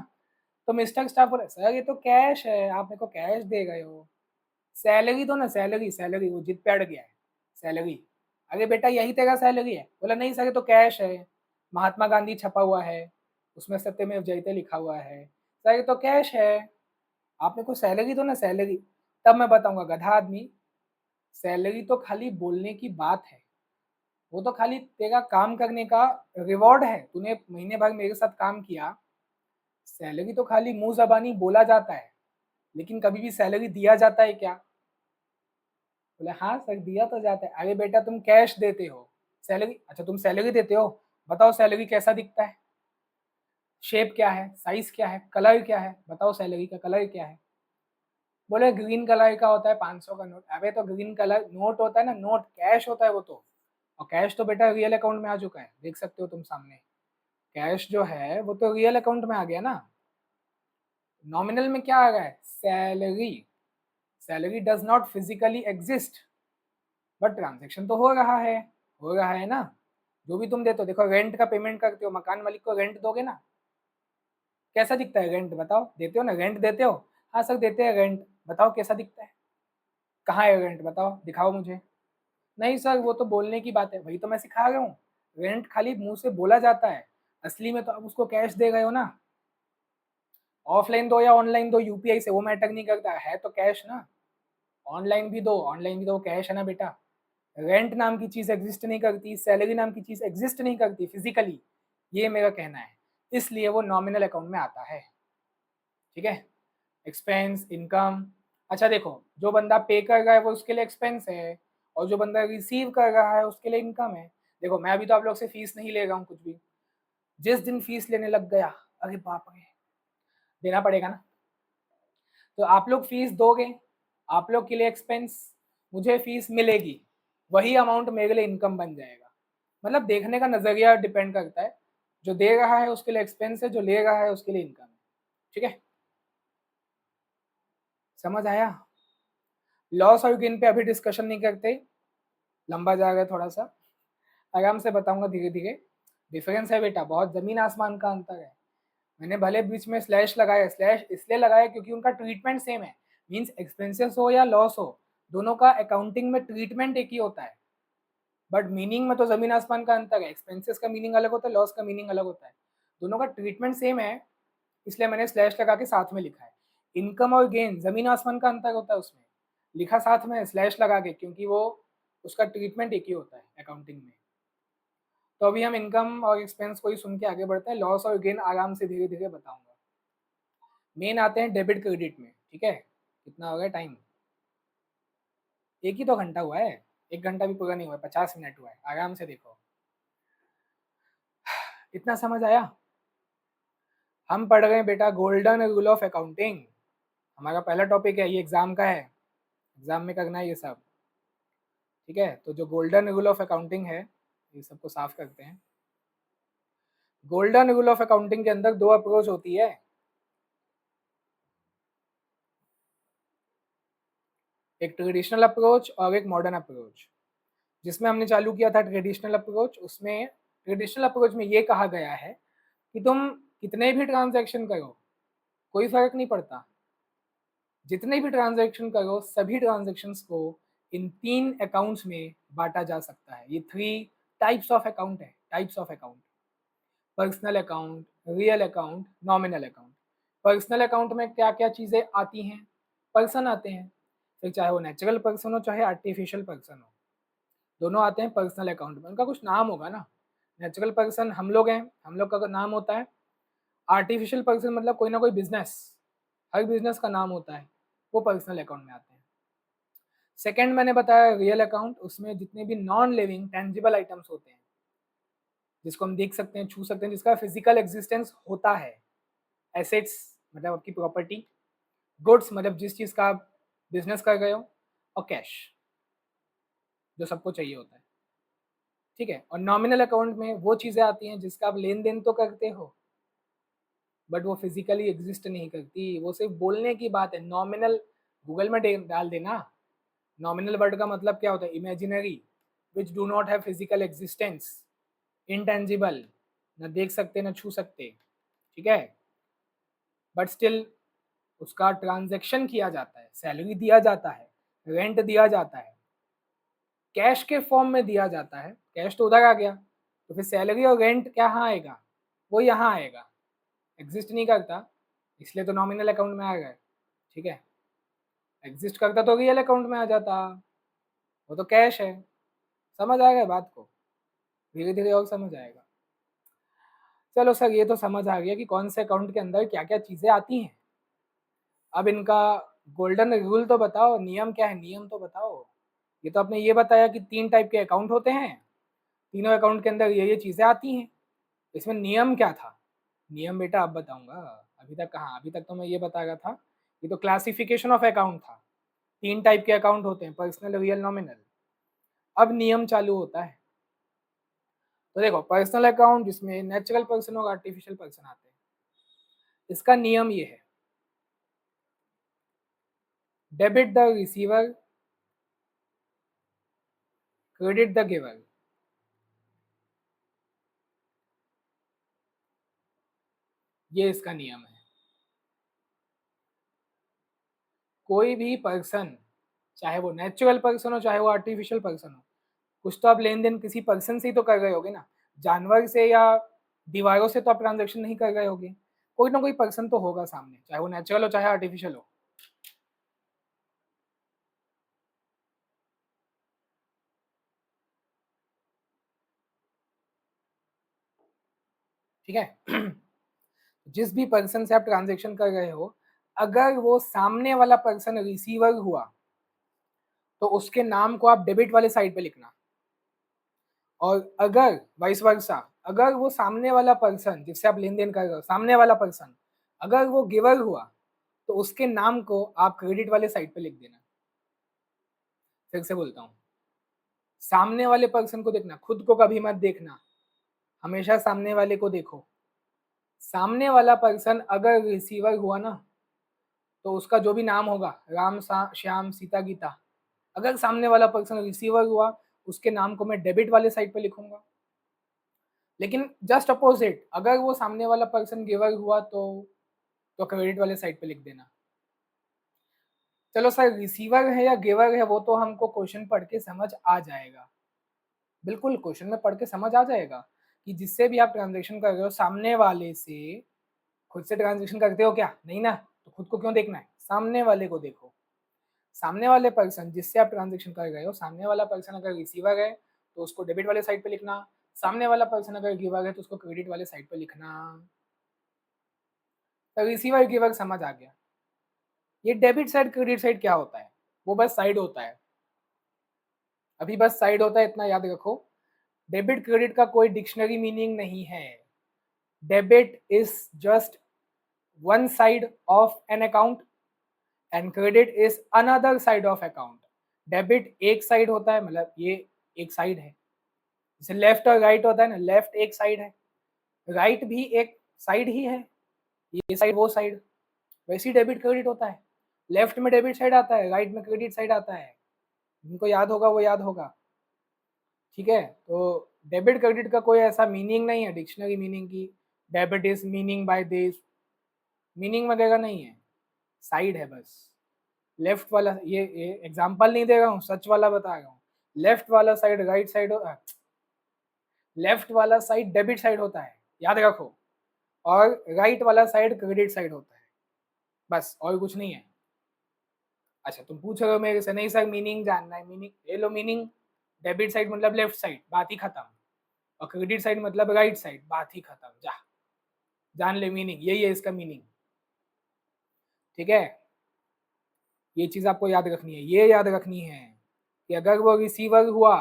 तो मिस्टर स्टाफ बोले सर ये तो कैश है, आप मेरे को कैश दे गए हो, सैलरी दो ना, सैलरी, सैलरी। वो जिद पे अड़ गया है, सैलरी। अरे बेटा यही तेरा सैलरी है। बोला नहीं सर ये तो कैश है, महात्मा गांधी छपा हुआ है, उसमें सत्यमेव जयते लिखा हुआ है, सर ये तो कैश है, आप मेरे को सैलरी दो ना, सैलरी। तब मैं बताऊंगा गधा आदमी, सैलरी तो खाली बोलने की बात है, वो तो खाली तेरा काम करने का रिवॉर्ड है, तूने महीने भर मेरे साथ काम किया। सैलरी तो खाली मुंह जबानी बोला जाता है, लेकिन कभी भी सैलरी दिया जाता है क्या? बोले हाँ सर दिया तो जाता है। अरे बेटा तुम कैश देते हो, सैलरी, अच्छा तुम सैलरी देते हो, बताओ सैलरी कैसा दिखता है, शेप क्या है, साइज क्या है, कलर क्या है, बताओ सैलरी का कलर क्या है। बोले ग्रीन कलर का होता है 500 का नोट। अबे तो ग्रीन कलर नोट होता है ना, नोट, कैश होता है वो तो। और कैश तो बेटा रियल अकाउंट में आ चुका है, देख सकते हो तुम सामने, कैश जो है वो तो रियल अकाउंट में आ गया ना। नॉमिनल में क्या आ गया है, salary. Salary does not physically exist, but transaction तो हो रहा है ना। जो भी तुम देते हो, देखो रेंट का पेमेंट करते हो, मकान मालिक को रेंट दोगे ना, कैसा दिखता है रेंट, बताओ, देते हो ना, रेंट देते हो, हाँ सर देते हैं रेंट, बताओ कैसा दिखता है, कहाँ है रेंट, बताओ दिखाओ मुझे। नहीं सर वो तो बोलने की बात है, वही तो मैं सिखा रहा हूँ, रेंट खाली मुंह से बोला जाता है, असली में तो आप उसको कैश दे गए हो ना। ऑफलाइन दो या ऑनलाइन दो यूपीआई से, वो मैटर नहीं करता है तो कैश ना। ऑनलाइन भी दो, ऑनलाइन भी दो, कैश है ना बेटा। रेंट नाम की चीज एग्जिस्ट नहीं करती, सैलरी नाम की चीज एग्जिस्ट नहीं करती फिजिकली, ये मेरा कहना है, इसलिए वो नॉमिनल अकाउंट में आता है, ठीक है। एक्सपेंस, इनकम, अच्छा देखो, जो बंदा पे कर रहा है वो उसके लिए एक्सपेंस है, और जो बंदा रिसीव कर रहा है उसके लिए इनकम है। देखो मैं अभी तो आप लोग से फीस नहीं ले रहा हूँ कुछ भी, जिस दिन फीस लेने लग गया, अरे बाप रे, देना पड़ेगा ना, तो आप लोग फीस दोगे, आप लोग के लिए एक्सपेंस, मुझे फीस मिलेगी, वही अमाउंट मेरे लिए इनकम बन जाएगा। मतलब देखने का नजरिया डिपेंड करता है, जो दे रहा है उसके लिए एक्सपेंस है, जो ले रहा है उसके लिए इनकम है। ठीक है, समझ आया? लॉस और गेन पे अभी डिस्कशन नहीं करते, लंबा जाएगा थोड़ा सा, आराम से बताऊंगा धीरे धीरे। डिफरेंस है बेटा, बहुत जमीन आसमान का अंतर है। मैंने भले बीच में स्लैश लगाया, स्लैश इसलिए लगाया क्योंकि उनका ट्रीटमेंट सेम है। मींस एक्सपेंसेस हो या लॉस हो, दोनों का अकाउंटिंग में ट्रीटमेंट एक ही होता है, बट मीनिंग में तो जमीन आसमान का अंतर है। एक्सपेंसेस का मीनिंग अलग होता है, लॉस का मीनिंग अलग होता है। दोनों का ट्रीटमेंट सेम है, इसलिए मैंने स्लैश लगा के साथ में लिखा है। इनकम और गेन जमीन आसमान का अंतर होता है, उसमें लिखा साथ में स्लैश लगा के, क्योंकि वो उसका ट्रीटमेंट एक ही होता है अकाउंटिंग में। तो अभी हम इनकम और एक्सपेंस को ही सुन के आगे बढ़ते हैं, लॉस और गेन आराम से धीरे धीरे बताऊंगा। मेन आते हैं डेबिट क्रेडिट में। ठीक है, कितना हो गया टाइम? एक ही तो घंटा हुआ है, 1 घंटा भी पूरा नहीं हुआ है, 50 मिनट हुआ है, आराम से देखो। इतना समझ आया? हम पढ़ रहे हैं बेटा गोल्डन रूल ऑफ अकाउंटिंग, हमारा पहला टॉपिक है, ये एग्जाम का है, एग्जाम में करना है ये सब। ठीक है, तो जो गोल्डन रूल ऑफ अकाउंटिंग है, ये सबको साफ करते हैं। गोल्डन रूल ऑफ अकाउंटिंग के अंदर दो अप्रोच होती है, एक ट्रेडिशनल अप्रोच और एक मॉडर्न अप्रोच। जिसमें हमने चालू किया था ट्रेडिशनल अप्रोच, उसमें ट्रेडिशनल अप्रोच में ये कहा गया है कि तुम कितने भी ट्रांजैक्शन करो कोई फर्क नहीं पड़ता, जितने भी ट्रांजैक्शन करो सभी ट्रांजैक्शंस को इन 3 अकाउंट्स में बांटा जा सकता है। ये 3 टाइप्स ऑफ अकाउंट है, types of account. Personal account, real account, nominal account. Personal account में क्या क्या चीज़ें आती हैं? पर्सन आते हैं, फिर चाहे वो नेचुरल पर्सन हो चाहे आर्टिफिशियल पर्सन हो, दोनों आते हैं पर्सनल अकाउंट में। उनका कुछ नाम होगा ना, नेचुरल पर्सन हम लोग हैं, हम लोग का नाम होता है। आर्टिफिशियल पर्सन मतलब कोई ना कोई बिजनेस, हर बिजनेस का नाम होता है, वो पर्सनल अकाउंट में आते हैं। सेकंड मैंने बताया रियल अकाउंट, उसमें जितने भी नॉन लिविंग टेंजिबल आइटम्स होते हैं, जिसको हम देख सकते हैं, छू सकते हैं, जिसका फिजिकल एग्जिस्टेंस होता है। एसेट्स मतलब आपकी प्रॉपर्टी, गुड्स मतलब जिस चीज़ का आप बिजनेस कर रहे हो, और कैश जो सबको चाहिए होता है। ठीक है, और नॉमिनल अकाउंट में वो चीज़ें आती हैं जिसका आप लेन देन तो करते हो, बट वो फिजिकली एग्जिस्ट नहीं करती, वो सिर्फ बोलने की बात है। नॉमिनल गूगल में डाल देना, नॉमिनल वर्ड का मतलब क्या होता है? Imaginary, which do not have physical existence, intangible, ना देख सकते ना छू सकते। ठीक है, बट स्टिल उसका ट्रांजैक्शन किया जाता है, सैलरी दिया जाता है, रेंट दिया जाता है, कैश के फॉर्म में दिया जाता है। कैश तो उधर आ गया, तो फिर सैलरी और रेंट क्या यहाँ आएगा? वो यहाँ आएगा, एग्जिस्ट नहीं करता, इसलिए तो नॉमिनल अकाउंट में आ गए। ठीक है, एग्जिस्ट करता तो रियल अकाउंट में आ जाता, वो तो कैश है। समझ आएगा बात को? धीरे धीरे और समझ आएगा। चलो सर, ये तो समझ आ गया कि कौन से अकाउंट के अंदर क्या क्या चीज़ें आती हैं। अब इनका गोल्डन रूल तो बताओ, नियम क्या है, नियम तो बताओ। ये तो आपने ये बताया कि 3 टाइप के अकाउंट होते हैं, तीनों अकाउंट के अंदर ये चीज़ें आती हैं, इसमें नियम क्या था? नियम बेटा अब बताऊंगा, अभी तक कहाँ, अभी तक तो मैं ये बता रहा था, ये तो क्लासिफिकेशन ऑफ अकाउंट था। 3 टाइप के अकाउंट होते हैं, पर्सनल, रियल, नॉमिनल। अब नियम चालू होता है। तो देखो, पर्सनल अकाउंट जिसमें नेचुरल पर्सन और आर्टिफिशियल पर्सन आते हैं, इसका नियम ये है, debit the receiver, credit the giver. ये इसका नियम है। कोई भी पर्सन, चाहे वो नेचुरल पर्सन हो चाहे वो आर्टिफिशियल पर्सन हो, कुछ तो आप लेन देन किसी पर्सन से ही तो कर रहे होगे ना, जानवर से या दीवारों से तो आप ट्रांजेक्शन नहीं कर रहे होगे, कोई ना कोई पर्सन तो होगा सामने, चाहे वो नेचुरल हो चाहे आर्टिफिशियल हो। ठीक है, जिस भी पर्सन से आप ट्रांजेक्शन कर रहे हो, अगर वो सामने वाला पर्सन रिसीवर हुआ तो उसके नाम को आप डेबिट वाले साइड पे लिखना, और अगर वाइस वर्सा, अगर वो सामने वाला पर्सन जिससे आप लेन देन कर रहे हो, सामने वाला पर्सन अगर वो गिवर हुआ तो उसके नाम को आप क्रेडिट वाले साइड पे लिख देना। फिर से बोलता हूँ, सामने वाले पर्सन को देखना, खुद को कभी मत देखना, हमेशा सामने वाले को देखो। सामने वाला पर्सन अगर रिसीवर हुआ ना, तो उसका जो भी नाम होगा, राम श्याम सीता गीता, अगर सामने वाला पर्सन रिसीवर हुआ, उसके नाम को मैं डेबिट वाले साइड पे लिखूंगा। लेकिन जस्ट अपोजिट, अगर वो सामने वाला पर्सन गिवर हुआ तो क्रेडिट वाले साइड पे लिख देना। चलो सर, रिसीवर है या गिवर है वो तो हमको क्वेश्चन पढ़ के समझ आ जाएगा, बिल्कुल क्वेश्चन में पढ़ के समझ आ जाएगा कि जिससे भी आप ट्रांजेक्शन कर रहे हो सामने वाले से, खुद से ट्रांजेक्शन करते हो क्या? नहीं ना, तो खुद को क्यों देखना है, सामने वाले को देखो। सामने वाले पर्सन जिससे आप ट्रांजेक्शन कर रहे हो, सामने वाला पर्सन अगर रिसीवर है तो उसको डेबिट वाले साइड पे लिखना, सामने वाला पर्सन अगर गिवर है तो उसको क्रेडिट वाले साइड पे लिखना। तो रिसीवर गिवर समझ आ गया। ये डेबिट साइड क्रेडिट साइड क्या होता है? वो बस साइड होता है, अभी बस साइड होता है, इतना याद रखो। डेबिट क्रेडिट का कोई डिक्शनरी मीनिंग नहीं है। Debit is just one side of an account and credit is another side of account. Debit एक साइड होता है, मतलब ये एक साइड है, जैसे लेफ्ट और राइट होता है ना, लेफ्ट एक साइड है, राइट भी एक साइड ही है, ये साइड वो साइड, वैसे ही डेबिट क्रेडिट होता है। लेफ्ट में डेबिट साइड आता है, राइट में क्रेडिट साइड आता है, जिनको याद होगा वो याद होगा। ठीक है, तो डेबिट क्रेडिट का कोई ऐसा मीनिंग नहीं है डिक्शनरी मीनिंग की, debit is meaning by this, meaning वगैरह नहीं है, साइड है बस। लेफ्ट वाला, ये एग्जांपल नहीं दे रहा हूँ, सच वाला बता रहा हूँ। लेफ्ट वाला साइड राइट साइड, लेफ्ट वाला साइड डेबिट साइड होता है, याद रखो, और राइट वाला साइड क्रेडिट साइड होता है, बस और कुछ नहीं है। अच्छा, तुम पूछ रहे हो मेरे से, नहीं सर मीनिंग जानना है, मीनिंग ले लो। मीनिंग, डेबिट साइड मतलब लेफ्ट साइड, बात ही खत्म, और क्रेडिट साइड मतलब राइट साइड, बात ही खत्म, जा जान ले मीनिंग, यही है इसका मीनिंग। ठीक है, ये चीज आपको याद रखनी है, ये याद रखनी है कि अगर वो रिसीवर हुआ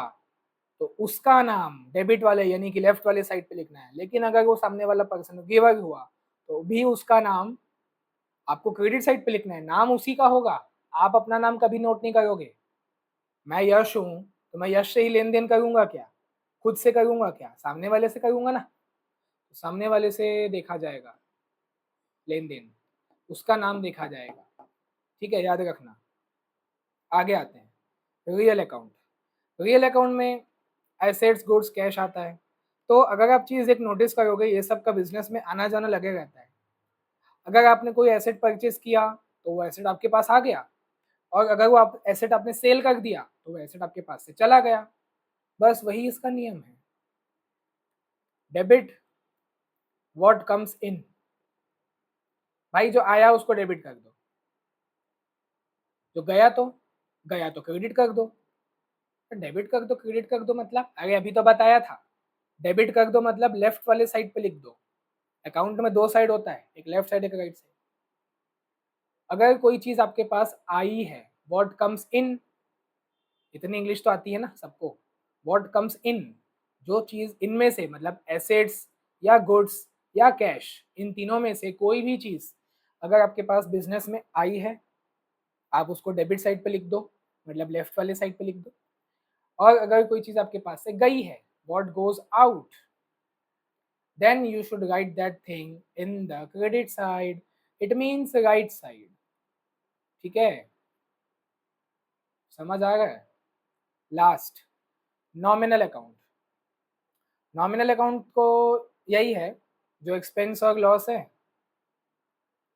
तो उसका नाम डेबिट वाले यानी कि लेफ्ट वाले साइड पे लिखना है, लेकिन अगर वो सामने वाला पर्सन गिवर हुआ तो भी उसका नाम आपको क्रेडिट साइड पे लिखना है, नाम उसी का होगा, आप अपना नाम कभी नोट नहीं करोगे। मैं यश हूं तो मैं यश से ही लेन देन करूंगा क्या? खुद से करूंगा क्या? सामने वाले से करूंगा ना, तो सामने वाले से देखा जाएगा लेन देन, उसका नाम देखा जाएगा। ठीक है, याद रखना। आगे आते हैं, रियल अकाउंट। रियल अकाउंट में एसेट्स गुड्स कैश आता है। तो अगर आप चीज़ एक नोटिस करोगे, ये सब का बिजनेस में आना जाना लगे रहता है। अगर आपने कोई एसेट परचेज किया तो वो एसेट आपके पास आ गया, और अगर वो आप एसेट आपने सेल कर दिया तो वो एसेट आपके पास से चला गया, बस वही इसका नियम है। डेबिट व्हाट कम्स इन, भाई जो आया उसको डेबिट कर दो, जो गया तो क्रेडिट कर दो। डेबिट कर दो क्रेडिट कर दो मतलब, अरे अभी तो बताया था, डेबिट कर दो मतलब लेफ्ट वाले साइड पे लिख दो। अकाउंट में दो साइड होता है, एक लेफ्ट साइड एक राइट साइड। अगर कोई चीज आपके पास आई है, व्हाट कम्स इन, इतनी इंग्लिश तो आती है ना सबको, व्हाट कम्स इन, जो चीज इनमें से, मतलब एसेट्स या गुड्स या कैश, इन तीनों में से कोई भी चीज अगर आपके पास बिजनेस में आई है, आप उसको डेबिट साइड पे लिख दो, मतलब लेफ्ट वाले साइड पे लिख दो। और अगर कोई चीज आपके पास से गई है, what goes out, then you should write that thing in the credit side, it means right side। ठीक है, समझ आ रहा है? Last, nominal account. Nominal account को यही है जो एक्सपेंस और लॉस है।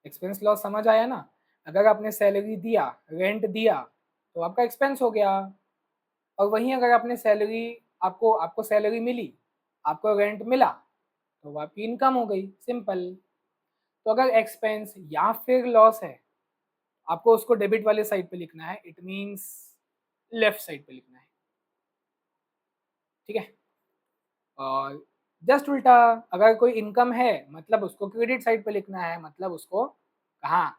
एक्सपेंस लॉस समझ आया ना? अगर आपने सैलरी दिया, रेंट दिया, तो आपका एक्सपेंस हो गया, और वहीं अगर आपने सैलरी, आपको आपको सैलरी मिली, आपको रेंट मिला, तो वो आपकी इनकम हो गई, सिंपल। तो अगर एक्सपेंस या फिर लॉस है, आपको उसको डेबिट वाले साइड पे लिखना है, इट मींस लेफ्ट साइड पे लिखना है। ठीक है, और जस्ट उल्टा, अगर कोई इनकम है मतलब उसको क्रेडिट साइड पे लिखना है, मतलब उसको कहाँ,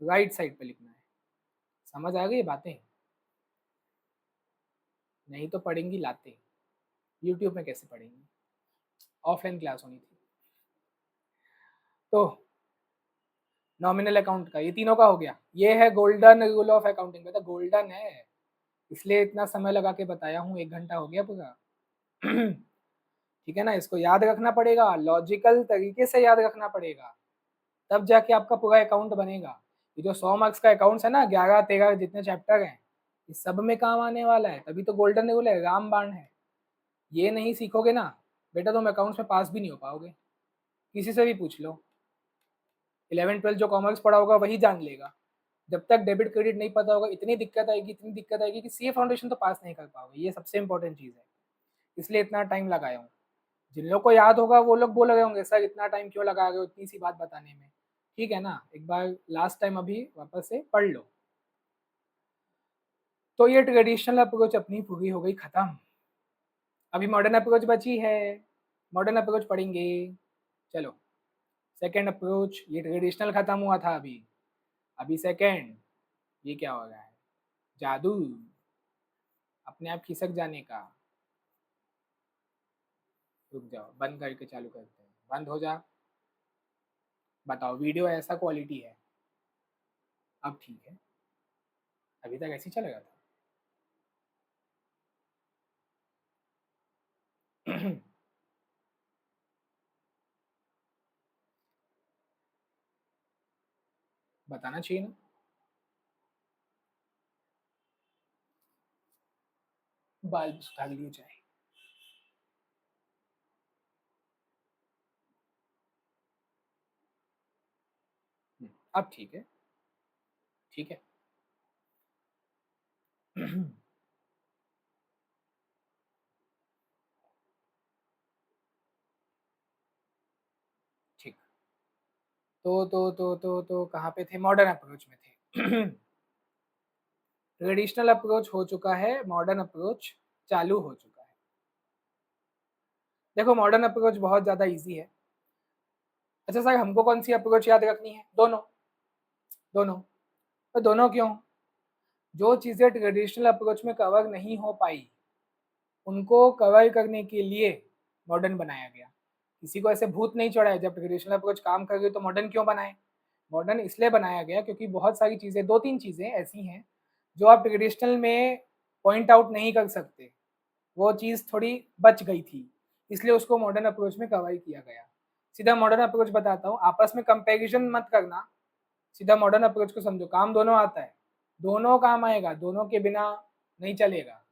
राइट साइड पे लिखना है। समझ आ गई बातें? नहीं तो पढ़ेंगी लाते, यूट्यूब में कैसे पढ़ेंगी, ऑफलाइन क्लास होनी थी। तो नॉमिनल अकाउंट का ये तीनों का हो गया, ये है गोल्डन रूल ऑफ अकाउंटिंग, बेटा गोल्डन है, इसलिए इतना समय लगा के बताया हूँ, 1 घंटा हो गया पूरा। ठीक है ना, इसको याद रखना पड़ेगा, लॉजिकल तरीके से याद रखना पड़ेगा, तब जाके आपका पूरा अकाउंट बनेगा। ये जो 100 मार्क्स का अकाउंट्स है ना, 11-13 जितने चैप्टर हैं, इस सब में काम आने वाला है, तभी तो गोल्डन रूल है, रामबाण है। ये नहीं सीखोगे ना बेटा, तुम अकाउंट्स में पास भी नहीं हो पाओगे, किसी से भी पूछ लो। 11-12 जो कॉमर्स पढ़ा होगा वही जान लेगा। जब तक डेबिट क्रेडिट नहीं पता होगा, इतनी दिक्कत आएगी, इतनी दिक्कत आएगी कि सीए फाउंडेशन तो पास नहीं कर पाओगे। ये सबसे इंपॉर्टेंट चीज़ है, इसलिए इतना टाइम लगाया हूँ। जिन लोग को याद होगा वो लोग बोल रहे होंगे सर इतना टाइम क्यों लगा रहे हो इतनी सी बात बताने में। ठीक है ना, एक बार लास्ट टाइम अभी वापस से पढ़ लो। तो ये ट्रेडिशनल अप्रोच अपनी पूरी हो गई खत्म। अभी मॉडर्न अप्रोच बची है, मॉडर्न अप्रोच पढ़ेंगे। चलो, सेकेंड अप्रोच, ये ट्रेडिशनल खत्म हुआ था अभी, अभी सेकेंड, ये क्या हो रहा है, जादू, अपने आप खिसक जाने का। रुक जाओ, बंद करके चालू करते हैं, बंद हो जा। बताओ, वीडियो ऐसा क्वालिटी है, अब ठीक है, अभी तक ऐसे ही चलेगा था। बताना चाहिए ना। बाल भी सुधार लिए जाए। अब ठीक है, ठीक है। ठीक। तो कहाँ पे थे, मॉडर्न अप्रोच में थे। ट्रेडिशनल अप्रोच हो चुका है, मॉडर्न अप्रोच चालू हो चुका है। देखो, मॉडर्न अप्रोच बहुत ज़्यादा इजी है। अच्छा सर, हमको कौन सी अप्रोच याद रखनी है, दोनों, दोनों। तो दोनों क्यों, जो चीज़ें ट्रेडिशनल अप्रोच में कवर नहीं हो पाई उनको कवर करने के लिए मॉडर्न बनाया गया। किसी को ऐसे भूत नहीं चढ़ा है, जब ट्रेडिशनल अप्रोच काम कर गई तो मॉडर्न क्यों बनाए। मॉडर्न इसलिए बनाया गया क्योंकि बहुत सारी चीज़ें, 2-3 चीज़ें ऐसी हैं जो आप ट्रेडिशनल में पॉइंट आउट नहीं कर सकते, वो चीज़ थोड़ी बच गई थी, इसलिए उसको मॉडर्न अप्रोच में कवर किया गया। सीधा मॉडर्न अप्रोच बताता हूँ, आपस में कंपैरिजन मत करना, सीधा मॉडर्न अप्रोच को समझो, काम दोनों आता है, दोनों काम आएगा, दोनों के बिना नहीं चलेगा,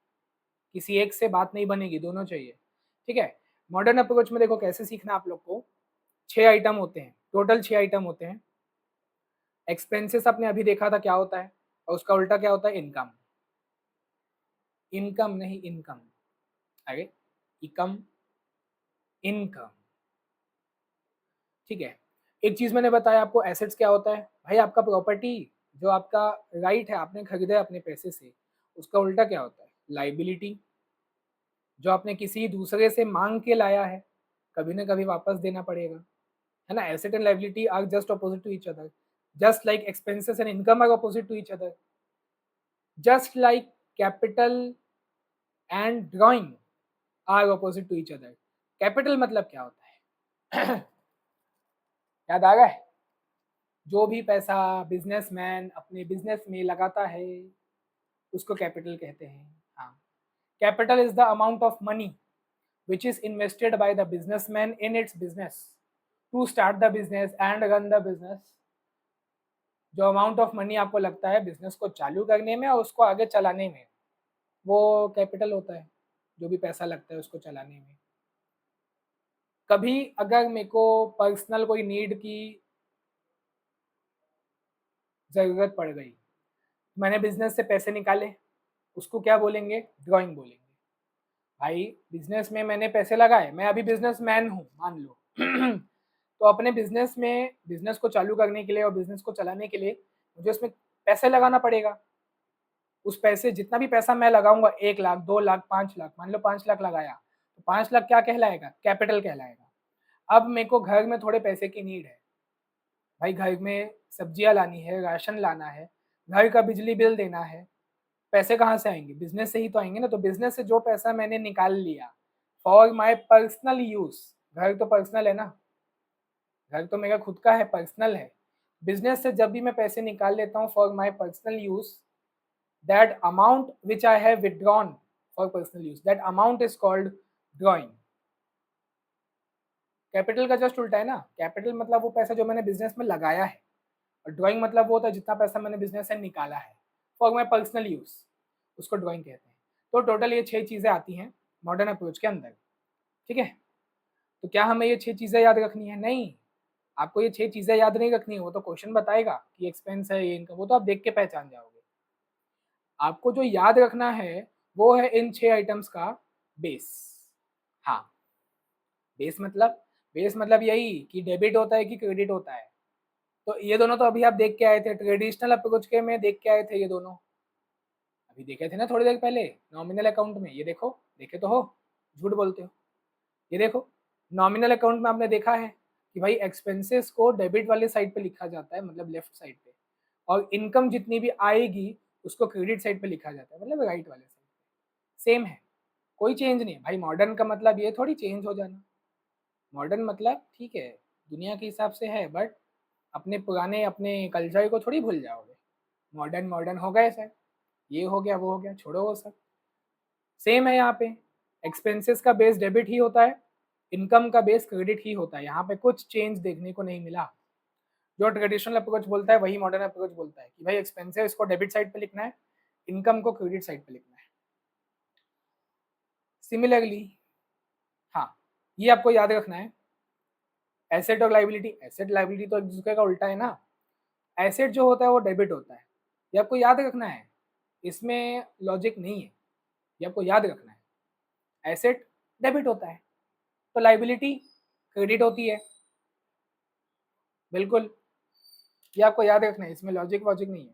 किसी एक से बात नहीं बनेगी, दोनों चाहिए। ठीक है, मॉडर्न अप्रोच में देखो कैसे सीखना आप लोग को, 6 आइटम होते हैं, टोटल 6 आइटम होते हैं। एक्सपेंसेस आपने अभी देखा था क्या होता है, और उसका उल्टा क्या होता है, इनकम। इनकम नहीं, इनकम, अरे इकम, इनकम। ठीक है, एक चीज मैंने बताया आपको, एसेट्स क्या होता है, भाई आपका प्रॉपर्टी, जो आपका राइट है, आपने खरीदा है अपने पैसे से, उसका उल्टा क्या होता है, लाइबिलिटी। जो आपने किसी दूसरे से मांग के लाया है, कभी ना कभी वापस देना पड़ेगा, है ना। Asset and liability are just opposite to each other, just like expenses and income are opposite to each other, just like capital and drawing are opposite to each other. Capital मतलब क्या होता है, याद आ गया है? जो भी पैसा बिजनेसमैन अपने बिजनेस में लगाता है उसको कैपिटल कहते हैं। हाँ, capital is the amount of money which is invested by the businessman in its business to start the business and run the business। जो अमाउंट ऑफ मनी आपको लगता है बिजनेस को चालू करने में और उसको आगे चलाने में, वो कैपिटल होता है, जो भी पैसा लगता है उसको चलाने में। कभी अगर मेरे को पर्सनल कोई नीड की ज़रूरत पड़ गई, मैंने बिजनेस से पैसे निकाले, उसको क्या बोलेंगे, ड्राइंग बोलेंगे। भाई बिजनेस में मैंने पैसे लगाए, मैं अभी बिजनेसमैन हूँ मान लो, तो अपने बिजनेस में, बिजनेस को चालू करने के लिए और बिजनेस को चलाने के लिए मुझे उसमें पैसे लगाना पड़ेगा। उस पैसे, जितना भी पैसा मैं लगाऊंगा, 1 लाख, 2 लाख, 5 लाख, मान लो 5 लाख लगाया, तो 5 लाख क्या कहलाएगा, कैपिटल कहलाएगा। अब मेरे को घर में थोड़े पैसे की नीड है, भाई घर में सब्जियां लानी है, राशन लाना है, घर का बिजली बिल देना है, पैसे कहाँ से आएंगे, बिजनेस से ही तो आएंगे ना। तो बिजनेस से जो पैसा मैंने निकाल लिया फॉर माई पर्सनल यूज, घर तो पर्सनल है ना, घर तो मेरा खुद का है, पर्सनल है। बिजनेस से जब भी मैं पैसे निकाल लेता हूँ for my personal use, that amount which I have withdrawn for personal use, that amount is called drawing. Capital का जस्ट उल्टा है ना, कैपिटल मतलब वो पैसा जो मैंने बिजनेस में लगाया है, और ड्राइंग मतलब वो होता है जितना पैसा मैंने बिजनेस से निकाला है फॉर माई पर्सनल यूज, उसको ड्राइंग कहते हैं। तो टोटल ये 6 चीज़ें आती हैं मॉडर्न अप्रोच के अंदर, ठीक है। तो क्या हमें ये 6 चीज़ें याद रखनी है? नहीं, आपको ये 6 चीज़ें याद नहीं रखनी है, वो तो क्वेश्चन बताएगा कि एक्सपेंस है ये इनका, वो तो आप देख के पहचान जाओगे। आपको जो याद रखना है वो है इन 6 आइटम्स का बेस। हाँ, बेस मतलब यही कि डेबिट होता है कि क्रेडिट होता है। तो ये दोनों तो अभी आप देख के आए थे, ट्रेडिशनल अप्रोच के में देख के आए थे ये दोनों, अभी देखे थे ना थोड़ी देर पहले नॉमिनल अकाउंट में। ये देखो, देखे तो हो, झूठ बोलते हो। ये देखो, नॉमिनल अकाउंट में आपने देखा है कि भाई एक्सपेंसेस को डेबिट वाले साइड पे लिखा जाता है, मतलब लेफ्ट साइड पे, और इनकम जितनी भी आएगी उसको क्रेडिट साइड पे लिखा जाता है, मतलब राइट वाले साइड पे। सेम है, कोई चेंज नहीं है भाई। मॉडर्न का मतलब ये थोड़ी चेंज हो जाना, मॉडर्न मतलब ठीक है दुनिया के हिसाब से है, बट अपने पुराने अपने कल्चर को थोड़ी भूल जाओगे। मॉडर्न मॉडर्न हो गए सर, ये हो गया वो हो गया, छोड़ो वो सब। सेम है यहाँ पे, एक्सपेंसेस का बेस डेबिट ही होता है, इनकम का बेस क्रेडिट ही होता है। यहाँ पे कुछ चेंज देखने को नहीं मिला। जो ट्रेडिशनल अप्रोच बोलता है वही मॉडर्न अप्रोच बोलता है कि भाई एक्सपेंसेस को डेबिट साइड पे लिखना है, इनकम को क्रेडिट साइड पे लिखना है। सिमिलरली, हाँ, ये आपको याद रखना है। एसेट और लाइबिलिटी, एसेट लाइबिलिटी तो एक दूसरे का उल्टा है ना। एसेट जो होता है वो डेबिट होता है, ये आपको याद रखना है, इसमें लॉजिक नहीं है, ये आपको याद रखना है। एसेट डेबिट होता है तो लाइबिलिटी क्रेडिट होती है, बिल्कुल, ये आपको याद रखना है, इसमें लॉजिक वॉजिक नहीं है।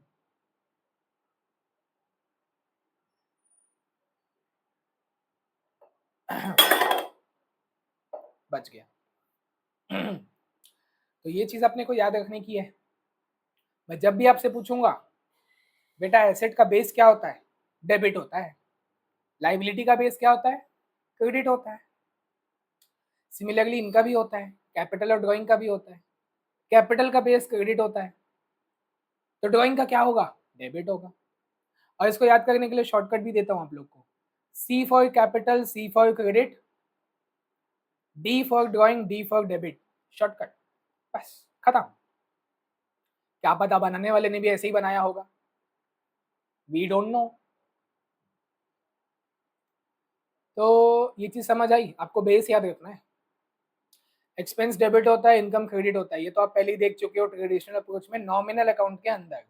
बच गया। तो ये चीज अपने को याद रखने की है। मैं जब भी आपसे पूछूंगा बेटा एसेट का बेस क्या होता है, डेबिट होता है। लाइबिलिटी का बेस क्या होता है, क्रेडिट होता है। सिमिलरली इनका भी होता है, कैपिटल और ड्राइंग का भी होता है। कैपिटल का बेस क्रेडिट होता है, तो ड्राइंग का क्या होगा, डेबिट होगा। और इसको याद करने के लिए शॉर्टकट भी देता हूं आप लोग को, C for capital, C for credit, D for drawing, D for debit, shortcut, बस खत्म। क्या पता बनाने वाले ने भी ऐसे ही बनाया होगा, वी डोंट नो। तो ये चीज समझ आई, आपको बेस याद रखना है। एक्सपेंस डेबिट होता है, इनकम क्रेडिट होता है, ये तो आप पहले ही देख चुके हो ट्रेडिशनल अप्रोच में नॉमिनल अकाउंट के अंदर।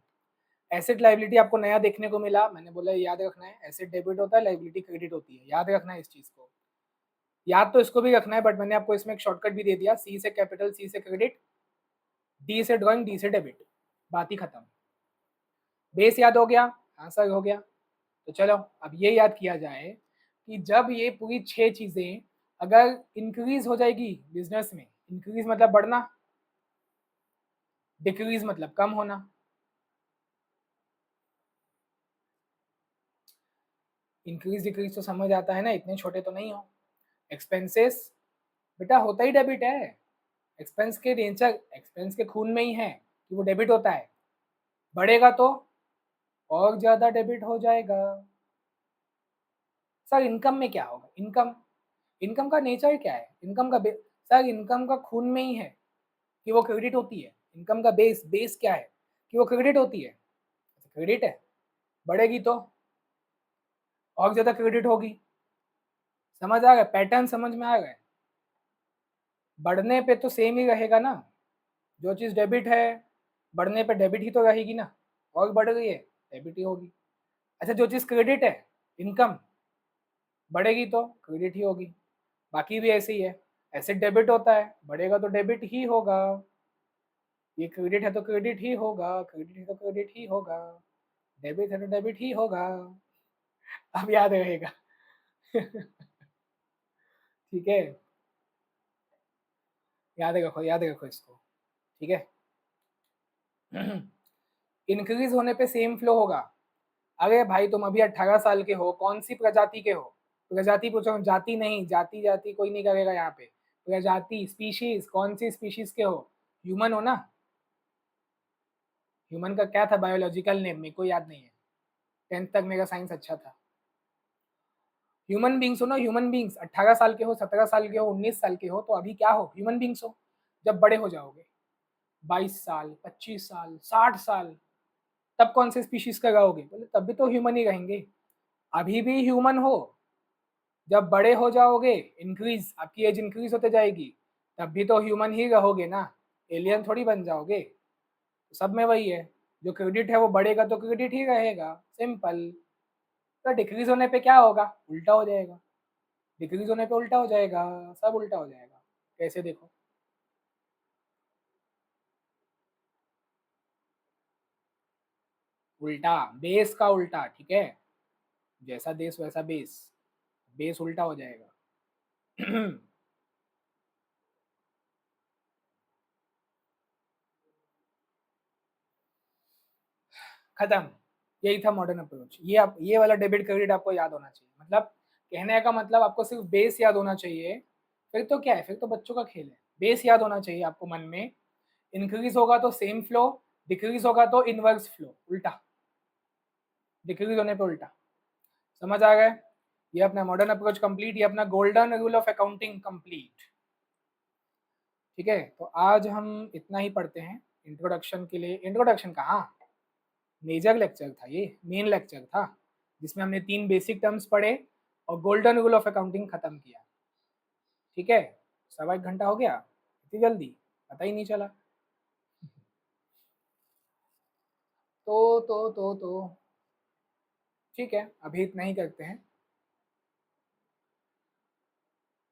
एसेट लाइबिलिटी आपको नया देखने को मिला, मैंने बोला याद रखना है, एसेट डेबिट होता है, लाइबिलिटी क्रेडिट होती है, याद रखना है इस चीज को। याद तो इसको भी रखना है, बट मैंने आपको इसमें एक शॉर्टकट भी दे दिया, सी से कैपिटल, सी से क्रेडिट, डी से ड्राइंग, डी से डेबिट, बात ही खत्म। बेस याद हो गया, आंसर हो गया। तो चलो अब ये याद किया जाए कि जब ये पूरी 6 चीजें अगर इंक्रीज हो जाएगी बिजनेस में, इंक्रीज मतलब बढ़ना, डिक्रीज मतलब कम होना। इंक्रीज डिक्रीज तो समझ आता है ना, इतने छोटे तो नहीं हो। एक्सपेंसेस बेटा होता ही डेबिट है, एक्सपेंस के नेचर, एक्सपेंस के खून में ही है कि वो डेबिट होता है। बढ़ेगा तो और ज्यादा डेबिट हो जाएगा। सर इनकम में क्या होगा, इनकम, इनकम का नेचर क्या है, इनकम का सर इनकम का खून में ही है कि वो क्रेडिट होती है। इनकम का बेस, बेस क्या है कि वो क्रेडिट होती है, क्रेडिट है, बढ़ेगी तो और ज्यादा क्रेडिट होगी। समझ आ गया, पैटर्न समझ में आ गया। बढ़ने पे तो सेम ही रहेगा ना, जो चीज़ डेबिट है बढ़ने पे डेबिट ही तो रहेगी ना, और बढ़ गई है डेबिट ही होगी। अच्छा जो चीज़ क्रेडिट है, इनकम, बढ़ेगी तो क्रेडिट ही होगी। बाकी भी ऐसे ही है, एसेट डेबिट होता है, बढ़ेगा तो डेबिट ही होगा। ये क्रेडिट है तो क्रेडिट ही होगा, क्रेडिट है तो क्रेडिट ही होगा, डेबिट है तो डेबिट ही होगा। अब याद रहेगा। ठीक है, याद रखो इसको, ठीक है। इंक्रीज होने पे सेम फ्लो होगा। अरे भाई तुम अभी 18 साल के हो, कौन सी प्रजाति के हो, प्रजाति पूछो, जाति नहीं, जाति जाति कोई नहीं करेगा यहाँ पे। प्रजाति, स्पीशीज, कौन सी स्पीशीज के हो, ह्यूमन हो ना। ह्यूमन का क्या था बायोलॉजिकल नेम, मेरे को याद नहीं है। 10th तक मेरा साइंस अच्छा था। ह्यूमन बींग्स हो ना, ह्यूमन बींग्स 18 साल के हो, 17 साल के हो, 19 साल के हो, तो अभी क्या हो, ह्यूमन बींग्स हो। जब बड़े हो जाओगे 22 साल, 25 साल, 60 साल, तब कौन से स्पीशीज का गाओगे? बोले तब भी तो ह्यूमन ही रहेंगे। अभी भी ह्यूमन हो, जब बड़े हो जाओगे, इंक्रीज आपकी एज इंक्रीज होते जाएगी, तब भी तो ह्यूमन ही रहोगे ना, एलियन थोड़ी बन जाओगे। तो सब में वही है, जो क्रेडिट है वो बढ़ेगा तो क्रेडिट ही रहेगा, सिंपल। तो डिक्रीज होने पे क्या होगा? उल्टा हो जाएगा। डिक्रीज होने पे उल्टा हो जाएगा, सब उल्टा हो जाएगा। कैसे देखो? उल्टा, बेस का उल्टा, ठीक है। जैसा देश वैसा बेस, बेस उल्टा हो जाएगा। खत्म। यही था मॉडर्न अप्रोच। ये आप, ये वाला डेबिट क्रेडिट आपको याद होना चाहिए। मतलब कहने का मतलब आपको सिर्फ बेस याद होना चाहिए, फिर तो क्या है, फिर तो बच्चों का खेल है। बेस याद होना चाहिए आपको मन में। इंक्रीज होगा तो सेम फ्लो, डिक्रीज होगा तो इनवर्स फ्लो, उल्टा। डिक्रीज होने पे उल्टा। समझ आ गए? ये अपना मॉडर्न अप्रोच कंप्लीट, ये अपना golden rule of accounting complete. ठीक है, तो आज हम इतना ही पढ़ते हैं इंट्रोडक्शन के लिए। इंट्रोडक्शन कहाँ, मेजर लेक्चर था ये, मेन लेक्चर था, जिसमें हमने 3 बेसिक टर्म्स पढ़े और गोल्डन रूल ऑफ अकाउंटिंग खत्म किया। ठीक है, 1.25 घंटा हो गया, इतनी जल्दी पता ही नहीं चला। तो ठीक है, अभी इतना ही करते हैं।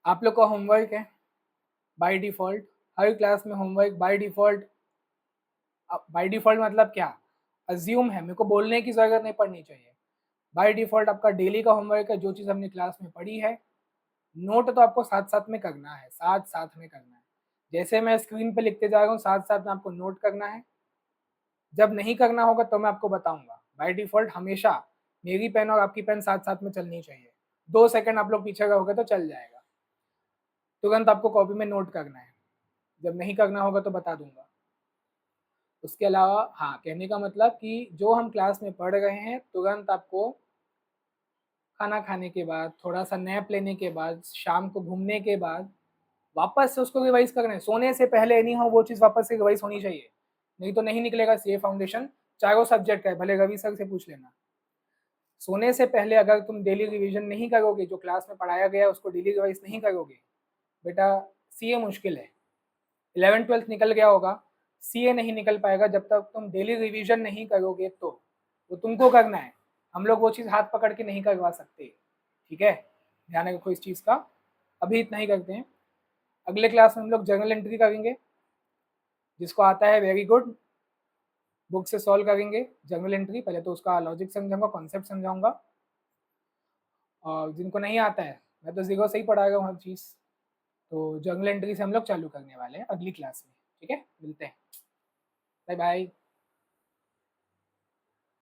आप लोग का होमवर्क है बाय डिफ़ॉल्ट, हर क्लास में homework by default. By default मतलब क्या, अज्यूम है, मेरे को बोलने की ज़रूरत नहीं पड़नी चाहिए। बाय डिफ़ॉल्ट आपका डेली का होमवर्क है, जो चीज़ हमने क्लास में पढ़ी है। नोट तो आपको साथ-साथ में करना है, साथ-साथ में करना है। जैसे मैं स्क्रीन पे लिखते जा रहा हूँ, साथ-साथ में आपको नोट करना है। जब नहीं करना होगा तो मैं आपको बताऊँगा। बाय डिफ़ॉल्ट हमेशा मेरी पेन और आपकी पेन साथ-साथ में चलनी चाहिए। 2 सेकंड आप लोग पीछे रहोगे तो चल जाएगा। तुरंत आपको कॉपी में नोट करना है। जब नहीं करना होगा तो बता दूँगा। उसके अलावा हाँ, कहने का मतलब कि जो हम क्लास में पढ़ रहे हैं, तुरंत आपको खाना खाने के बाद, थोड़ा-सा नैप लेने के बाद, शाम को घूमने के बाद वापस से उसको रिवाइज़ करना है। सोने से पहले एनी हाउ वो चीज़ वापस से रिवाइज़ होनी चाहिए। नहीं तो नहीं निकलेगा सीए फाउंडेशन, चारों सब्जेक्ट का है, भले रवि सर से पूछ लेना। सोने से पहले अगर तुम डेली रिवीजन नहीं करोगे, जो क्लास में पढ़ाया गया है उसको डेली रिवाइज़ नहीं करोगे, बेटा सीए मुश्किल है। 11th-12th निकल गया होगा, सीए नहीं निकल पाएगा जब तक तुम डेली रिवीजन नहीं करोगे तो। वो तुमको करना है, हम लोग वो चीज़ हाथ पकड़ के नहीं करवा सकते। ठीक है, ध्यान रखो इस चीज़ का। अभी इतना ही करते हैं, अगले क्लास में हम लोग जर्नल एंट्री करेंगे। जिसको आता है वेरी गुड, बुक से सॉल्व करेंगे जर्नल एंट्री। पहले तो उसका लॉजिक समझाऊंगा, कॉन्सेप्ट समझाऊंगा। और जिनको नहीं आता है, मैं तो जीरो से ही पढ़ा रहा हूँ हर चीज़। तो जर्नल एंट्री से हम लोग चालू करने वाले हैं अगली क्लास में। ठीक है, मिलते हैं, बाय बाय।